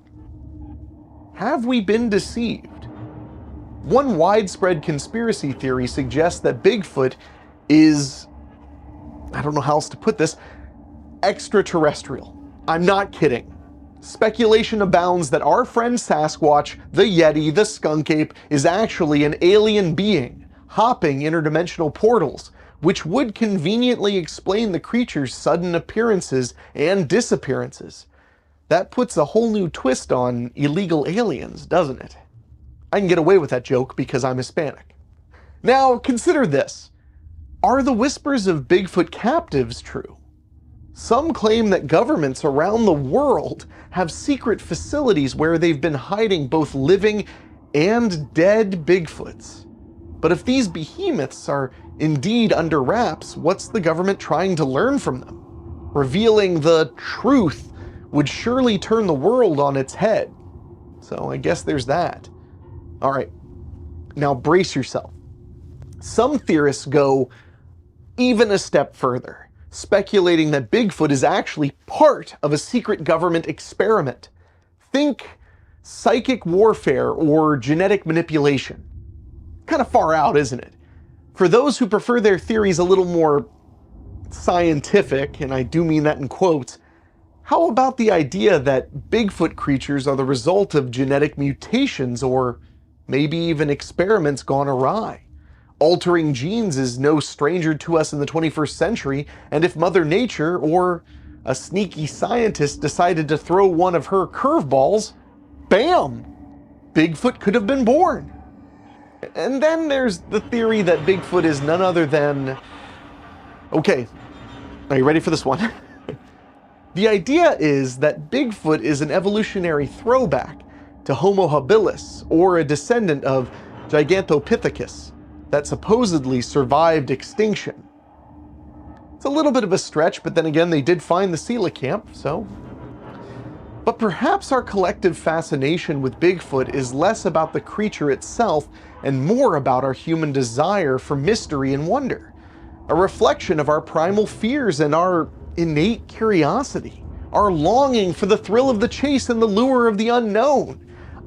Speaker 1: have we been deceived? One widespread conspiracy theory suggests that Bigfoot is, I don't know how else to put this, extraterrestrial. I'm not kidding. Speculation abounds that our friend Sasquatch, the Yeti, the skunk ape, is actually an alien being, hopping interdimensional portals, which would conveniently explain the creature's sudden appearances and disappearances. That puts a whole new twist on illegal aliens, doesn't it? I can get away with that joke because I'm Hispanic. Now, consider this. Are the whispers of Bigfoot captives true? Some claim that governments around the world have secret facilities where they've been hiding both living and dead Bigfoots. But if these behemoths are indeed under wraps, what's the government trying to learn from them? Revealing the truth would surely turn the world on its head. So I guess there's that. All right, now brace yourself. Some theorists go even a step further, speculating that Bigfoot is actually part of a secret government experiment. Think psychic warfare or genetic manipulation. Kind of far out, isn't it? For those who prefer their theories a little more scientific, and I do mean that in quotes, how about the idea that Bigfoot creatures are the result of genetic mutations or maybe even experiments gone awry? Altering genes is no stranger to us in the 21st century, and if Mother Nature or a sneaky scientist decided to throw one of her curveballs, bam! Bigfoot could have been born. And then there's the theory that Bigfoot is none other than... Okay, are you ready for this one? The idea is that Bigfoot is an evolutionary throwback to Homo habilis, or a descendant of Gigantopithecus, that supposedly survived extinction. It's a little bit of a stretch, but then again, they did find the coelacanth, so... But perhaps our collective fascination with Bigfoot is less about the creature itself and more about our human desire for mystery and wonder. A reflection of our primal fears and our innate curiosity, our longing for the thrill of the chase and the lure of the unknown.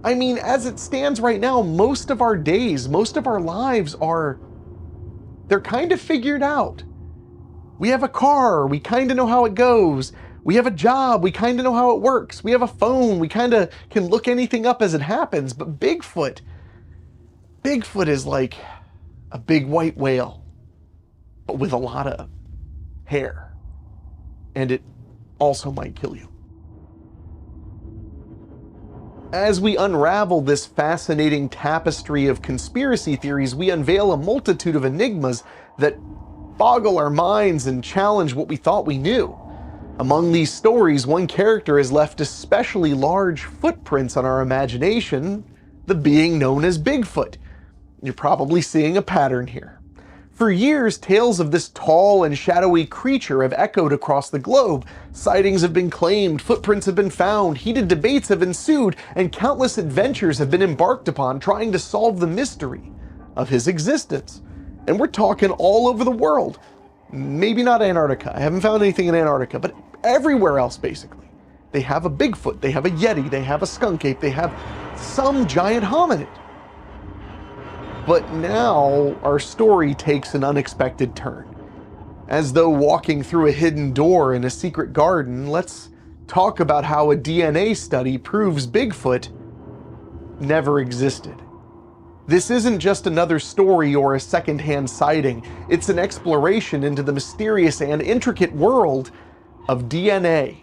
Speaker 1: I mean, as it stands right now, most of our days, most of our lives they're kind of figured out. We have a car, we kind of know how it goes. We have a job, we kind of know how it works. We have a phone, we kind of can look anything up as it happens. But Bigfoot is like a big white whale, but with a lot of hair. And it also might kill you. As we unravel this fascinating tapestry of conspiracy theories, we unveil a multitude of enigmas that boggle our minds and challenge what we thought we knew. Among these stories, one character has left especially large footprints on our imagination, the being known as Bigfoot. You're probably seeing a pattern here. For years, tales of this tall and shadowy creature have echoed across the globe. Sightings have been claimed, footprints have been found, heated debates have ensued, and countless adventures have been embarked upon trying to solve the mystery of his existence. And we're talking all over the world. Maybe not Antarctica. I haven't found anything in Antarctica, but everywhere else, basically. They have a Bigfoot, they have a Yeti, they have a skunk ape, they have some giant hominid. But now our story takes an unexpected turn. As though walking through a hidden door in a secret garden, let's talk about how a DNA study proves Bigfoot never existed. This isn't just another story or a secondhand sighting. It's an exploration into the mysterious and intricate world of DNA,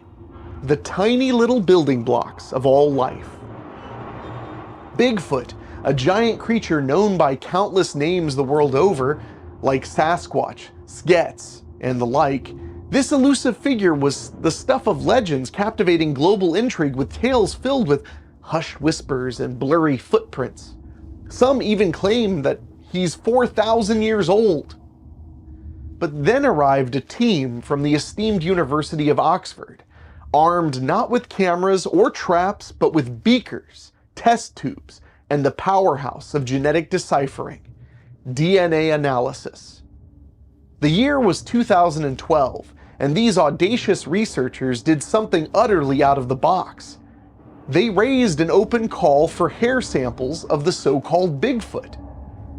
Speaker 1: the tiny little building blocks of all life. Bigfoot, a giant creature known by countless names the world over, like Sasquatch, Skets, and the like, this elusive figure was the stuff of legends, captivating global intrigue with tales filled with hushed whispers and blurry footprints. Some even claim that he's 4,000 years old. But then arrived a team from the esteemed University of Oxford, armed not with cameras or traps, but with beakers, test tubes, and the powerhouse of genetic deciphering, DNA analysis. The year was 2012, and these audacious researchers did something utterly out of the box. They raised an open call for hair samples of the so-called Bigfoot.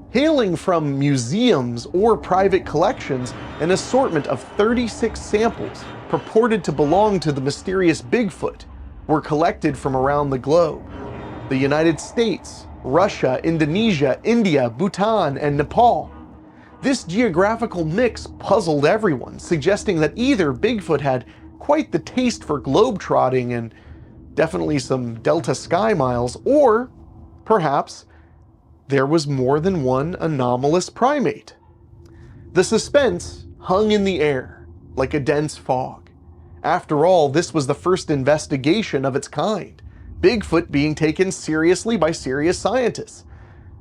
Speaker 1: Hailing from museums or private collections, an assortment of 36 samples purported to belong to the mysterious Bigfoot were collected from around the globe. The United States, Russia, Indonesia, India, Bhutan, and Nepal. This geographical mix puzzled everyone, suggesting that either Bigfoot had quite the taste for globetrotting and definitely some Delta Sky Miles, or perhaps there was more than one anomalous primate. The suspense hung in the air like a dense fog. After all, this was the first investigation of its kind, Bigfoot being taken seriously by serious scientists.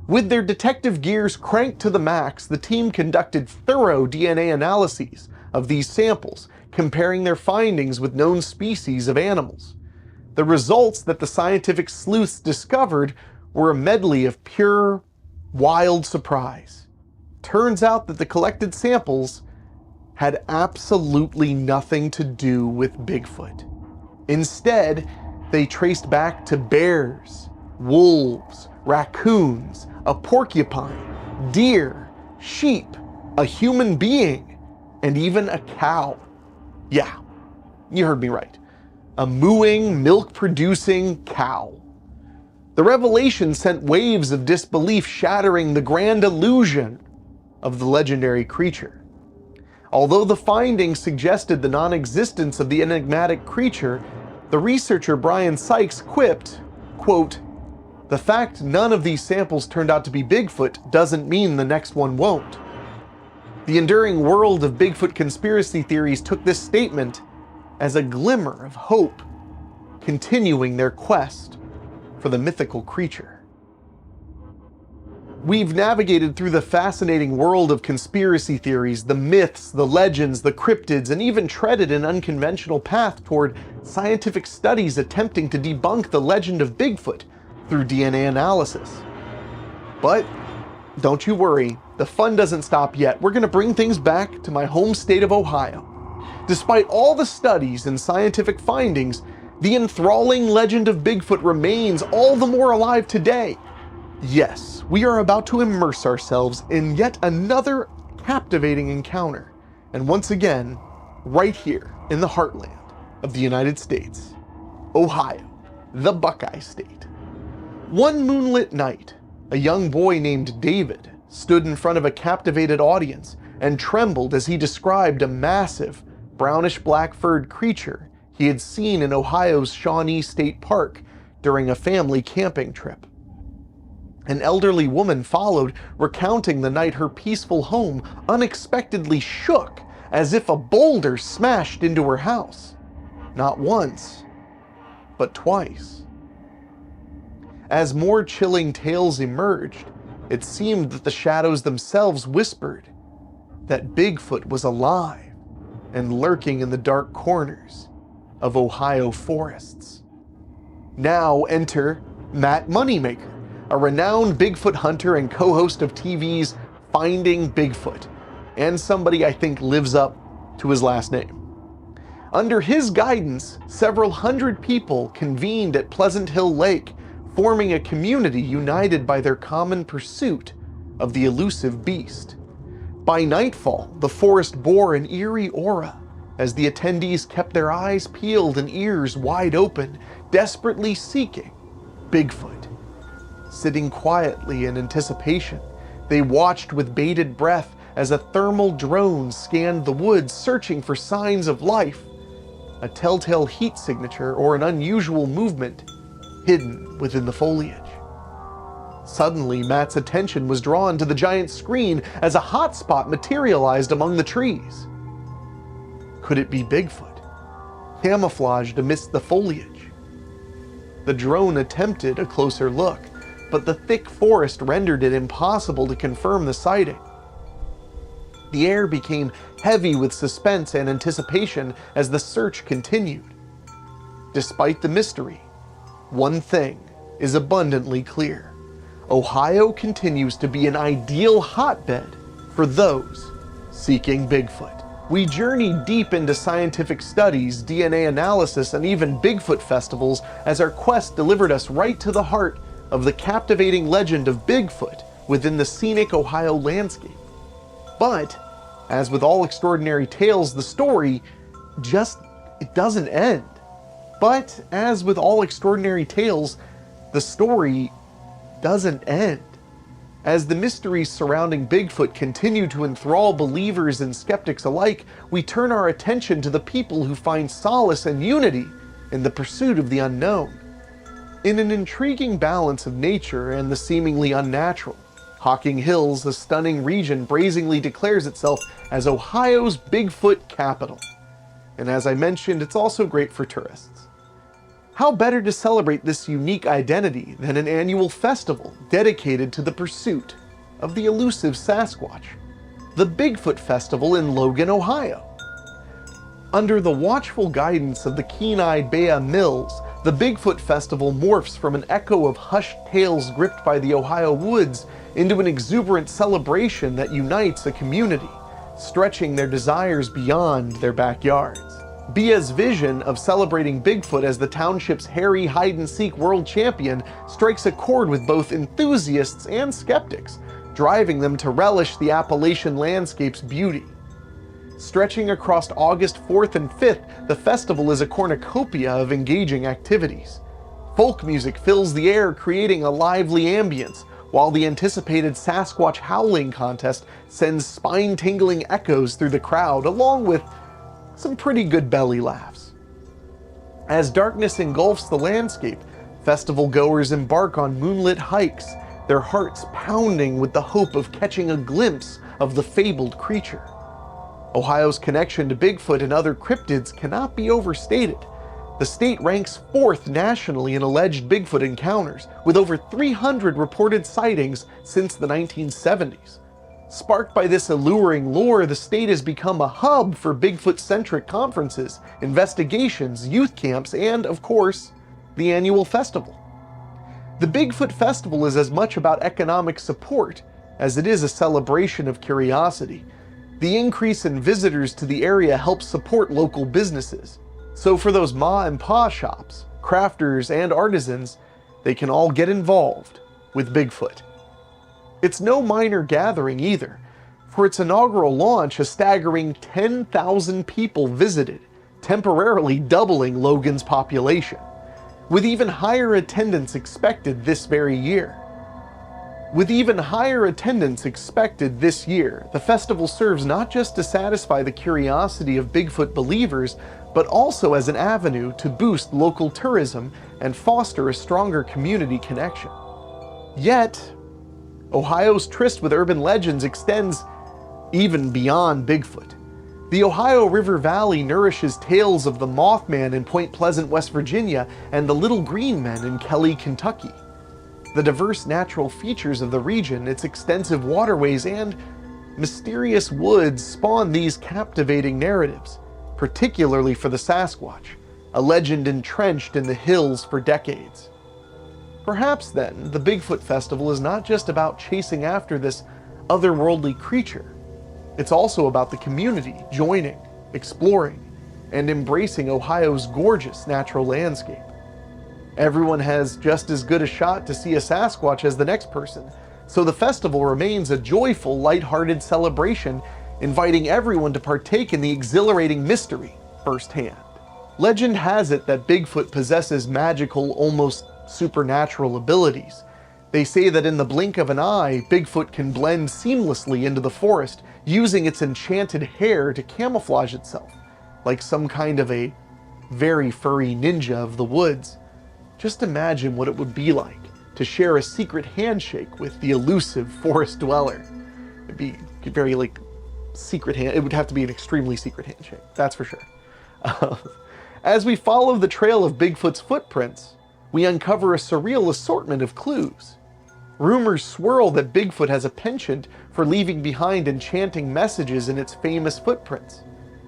Speaker 1: With their detective gears cranked to the max, the team conducted thorough DNA analyses of these samples, comparing their findings with known species of animals. The results that the scientific sleuths discovered were a medley of pure, wild surprise. Turns out that the collected samples had absolutely nothing to do with Bigfoot. Instead, they traced back to bears, wolves, raccoons, a porcupine, deer, sheep, a human being, and even a cow. Yeah, you heard me right. A mooing, milk-producing cow. The revelation sent waves of disbelief, shattering the grand illusion of the legendary creature. Although the findings suggested the non-existence of the enigmatic creature, the researcher Brian Sykes quipped, quote, "The fact none of these samples turned out to be Bigfoot doesn't mean the next one won't." The enduring world of Bigfoot conspiracy theories took this statement as a glimmer of hope, continuing their quest for the mythical creature. We've navigated through the fascinating world of conspiracy theories, the myths, the legends, the cryptids, and even treaded an unconventional path toward scientific studies attempting to debunk the legend of Bigfoot through DNA analysis. But don't you worry, the fun doesn't stop yet. We're going to bring things back to my home state of Ohio. Despite all the studies and scientific findings, the enthralling legend of Bigfoot remains all the more alive today. Yes, we are about to immerse ourselves in yet another captivating encounter, and once again, right here in the heartland of the United States, Ohio, the Buckeye State. One moonlit night, a young boy named David stood in front of a captivated audience and trembled as he described a massive, brownish-black furred creature he had seen in Ohio's Shawnee State Park during a family camping trip. An elderly woman followed, recounting the night her peaceful home unexpectedly shook as if a boulder smashed into her house. Not once, but twice. As more chilling tales emerged, it seemed that the shadows themselves whispered that Bigfoot was alive and lurking in the dark corners of Ohio forests. Now enter Matt Moneymaker, a renowned Bigfoot hunter and co-host of TV's Finding Bigfoot, and somebody I think lives up to his last name. Under his guidance, several hundred people convened at Pleasant Hill Lake, forming a community united by their common pursuit of the elusive beast. By nightfall, the forest bore an eerie aura as the attendees kept their eyes peeled and ears wide open, desperately seeking Bigfoot. Sitting quietly in anticipation, they watched with bated breath as a thermal drone scanned the woods searching for signs of life, a telltale heat signature or an unusual movement hidden within the foliage. Suddenly, Matt's attention was drawn to the giant screen as a hotspot materialized among the trees. Could it be Bigfoot, camouflaged amidst the foliage? The drone attempted a closer look, but the thick forest rendered it impossible to confirm the sighting. The air became heavy with suspense and anticipation as the search continued. Despite the mystery, one thing is abundantly clear. Ohio continues to be an ideal hotbed for those seeking Bigfoot. We journeyed deep into scientific studies, DNA analysis, and even Bigfoot festivals as our quest delivered us right to the heart of the captivating legend of Bigfoot within the scenic Ohio landscape. But, as with all extraordinary tales, the story it doesn't end. But, as with all extraordinary tales, the story doesn't end. As the mysteries surrounding Bigfoot continue to enthrall believers and skeptics alike, we turn our attention to the people who find solace and unity in the pursuit of the unknown. In an intriguing balance of nature and the seemingly unnatural, Hocking Hills, a stunning region, brazenly declares itself as Ohio's Bigfoot capital. And as I mentioned, it's also great for tourists. How better to celebrate this unique identity than an annual festival dedicated to the pursuit of the elusive Sasquatch? The Bigfoot Festival in Logan, Ohio. Under the watchful guidance of the keen-eyed Bea Mills, the Bigfoot Festival morphs from an echo of hushed tales gripped by the Ohio woods into an exuberant celebration that unites a community, stretching their desires beyond their backyards. Bea's vision of celebrating Bigfoot as the township's hairy hide-and-seek world champion strikes a chord with both enthusiasts and skeptics, driving them to relish the Appalachian landscape's beauty. Stretching across August 4th and 5th, the festival is a cornucopia of engaging activities. Folk music fills the air, creating a lively ambience, while the anticipated Sasquatch howling contest sends spine-tingling echoes through the crowd, along with some pretty good belly laughs. As darkness engulfs the landscape, festival goers embark on moonlit hikes, their hearts pounding with the hope of catching a glimpse of the fabled creature. Ohio's connection to Bigfoot and other cryptids cannot be overstated. The state ranks 4th nationally in alleged Bigfoot encounters, with over 300 reported sightings since the 1970s. Sparked by this alluring lore, the state has become a hub for Bigfoot-centric conferences, investigations, youth camps, and, of course, the annual festival. The Bigfoot Festival is as much about economic support as it is a celebration of curiosity. The increase in visitors to the area helps support local businesses. So for those ma and pa shops, crafters, and artisans, they can all get involved with Bigfoot. It's no minor gathering either. For its inaugural launch, a staggering 10,000 people visited, temporarily doubling Logan's population, with even higher attendance expected this very year. The festival serves not just to satisfy the curiosity of Bigfoot believers, but also as an avenue to boost local tourism and foster a stronger community connection. Yet, Ohio's tryst with urban legends extends even beyond Bigfoot. The Ohio River Valley nourishes tales of the Mothman in Point Pleasant, West Virginia, and the Little Green Men in Kelly, Kentucky. The diverse natural features of the region, its extensive waterways, and mysterious woods spawn these captivating narratives, particularly for the Sasquatch, a legend entrenched in the hills for decades. Perhaps then, the Bigfoot Festival is not just about chasing after this otherworldly creature. It's also about the community joining, exploring, and embracing Ohio's gorgeous natural landscape. Everyone has just as good a shot to see a Sasquatch as the next person, so the festival remains a joyful, lighthearted celebration, inviting everyone to partake in the exhilarating mystery firsthand. Legend has it that Bigfoot possesses magical, almost supernatural abilities. They say that in the blink of an eye, Bigfoot can blend seamlessly into the forest, using its enchanted hair to camouflage itself, like some kind of a very furry ninja of the woods. Just imagine what it would be like to share a secret handshake with the elusive forest dweller. It'd be very it would have to be an extremely secret handshake, that's for sure. As we follow the trail of Bigfoot's footprints, we uncover a surreal assortment of clues. Rumors swirl that Bigfoot has a penchant for leaving behind enchanting messages in its famous footprints,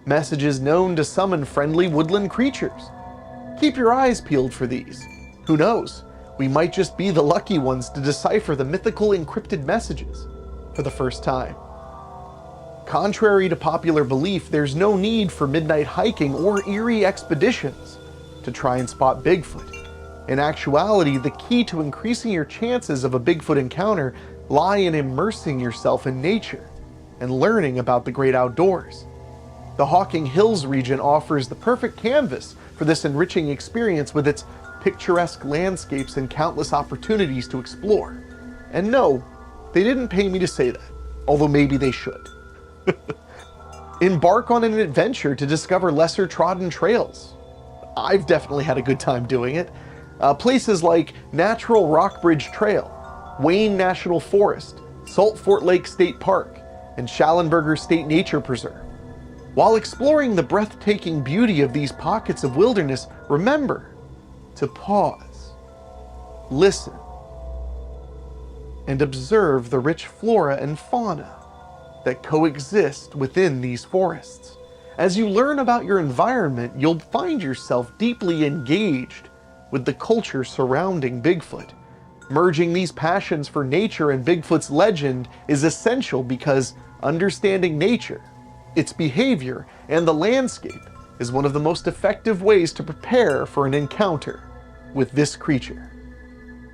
Speaker 1: messages known to summon friendly woodland creatures. Keep your eyes peeled for these. Who knows, we might just be the lucky ones to decipher the mythical encrypted messages for the first time. Contrary to popular belief, there's no need for midnight hiking or eerie expeditions to try and spot Bigfoot. In actuality, the key to increasing your chances of a Bigfoot encounter lie in immersing yourself in nature and learning about the great outdoors. The Hocking Hills region offers the perfect canvas for this enriching experience with its picturesque landscapes and countless opportunities to explore. And no, they didn't pay me to say that, although maybe they should. Embark on an adventure to discover lesser trodden trails. I've definitely had a good time doing it. Places like Natural Rockbridge Trail, Wayne National Forest, Salt Fort Lake State Park, and Schallenberger State Nature Preserve. While exploring the breathtaking beauty of these pockets of wilderness, remember to pause, listen, and observe the rich flora and fauna that coexist within these forests. As you learn about your environment, you'll find yourself deeply engaged with the culture surrounding Bigfoot. Merging these passions for nature and Bigfoot's legend is essential because understanding nature, its behavior, and the landscape is one of the most effective ways to prepare for an encounter with this creature.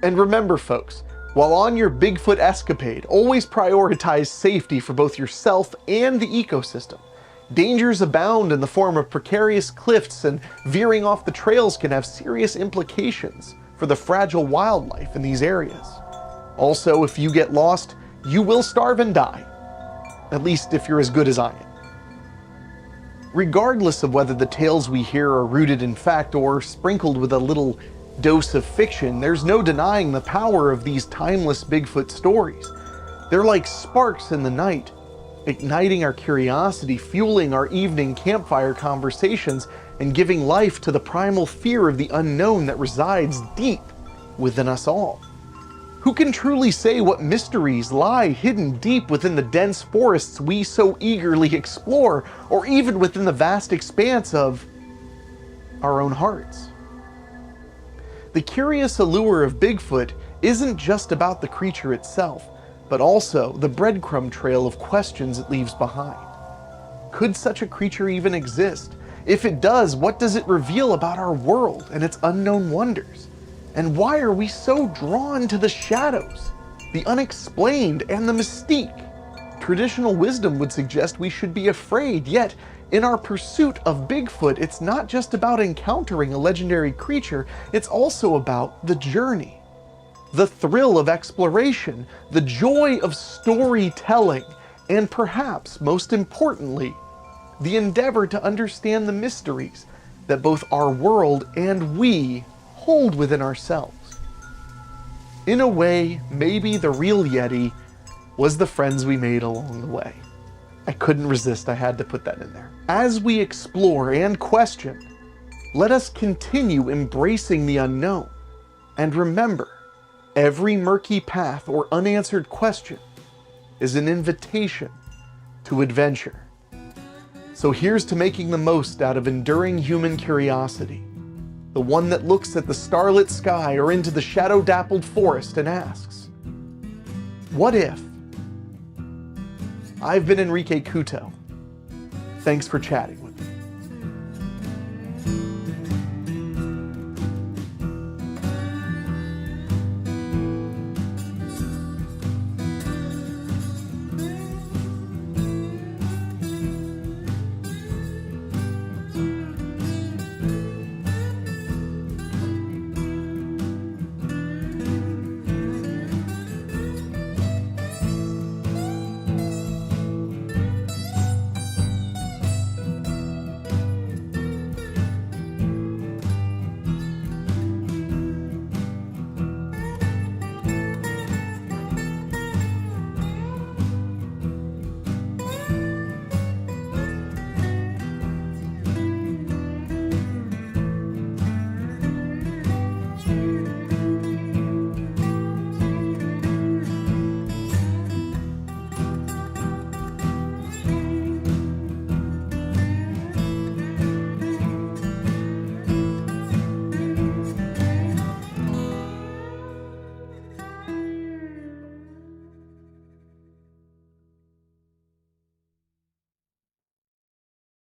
Speaker 1: And remember, folks, while on your Bigfoot escapade, always prioritize safety for both yourself and the ecosystem. Dangers abound in the form of precarious cliffs, and veering off the trails can have serious implications for the fragile wildlife in these areas. Also, if you get lost, you will starve and die. At least if you're as good as I am. Regardless of whether the tales we hear are rooted in fact or sprinkled with a little dose of fiction, there's no denying the power of these timeless Bigfoot stories. They're like sparks in the night, igniting our curiosity, fueling our evening campfire conversations, and giving life to the primal fear of the unknown that resides deep within us all. Who can truly say what mysteries lie hidden deep within the dense forests we so eagerly explore, or even within the vast expanse of our own hearts? The curious allure of Bigfoot isn't just about the creature itself, but also the breadcrumb trail of questions it leaves behind. Could such a creature even exist? If it does, what does it reveal about our world and its unknown wonders? And why are we so drawn to the shadows, the unexplained, and the mystique? Traditional wisdom would suggest we should be afraid, yet in our pursuit of Bigfoot, it's not just about encountering a legendary creature, it's also about the journey. The thrill of exploration, the joy of storytelling, and perhaps most importantly, the endeavor to understand the mysteries that both our world and we hold within ourselves. In a way, maybe the real Yeti was the friends we made along the way. I couldn't resist, I had to put that in there. As we explore and question, let us continue embracing the unknown. And remember, every murky path or unanswered question is an invitation to adventure. So here's to making the most out of enduring human curiosity, the one that looks at the starlit sky or into the shadow-dappled forest and asks, what if? I've been Henrique Couto. Thanks for chatting with me.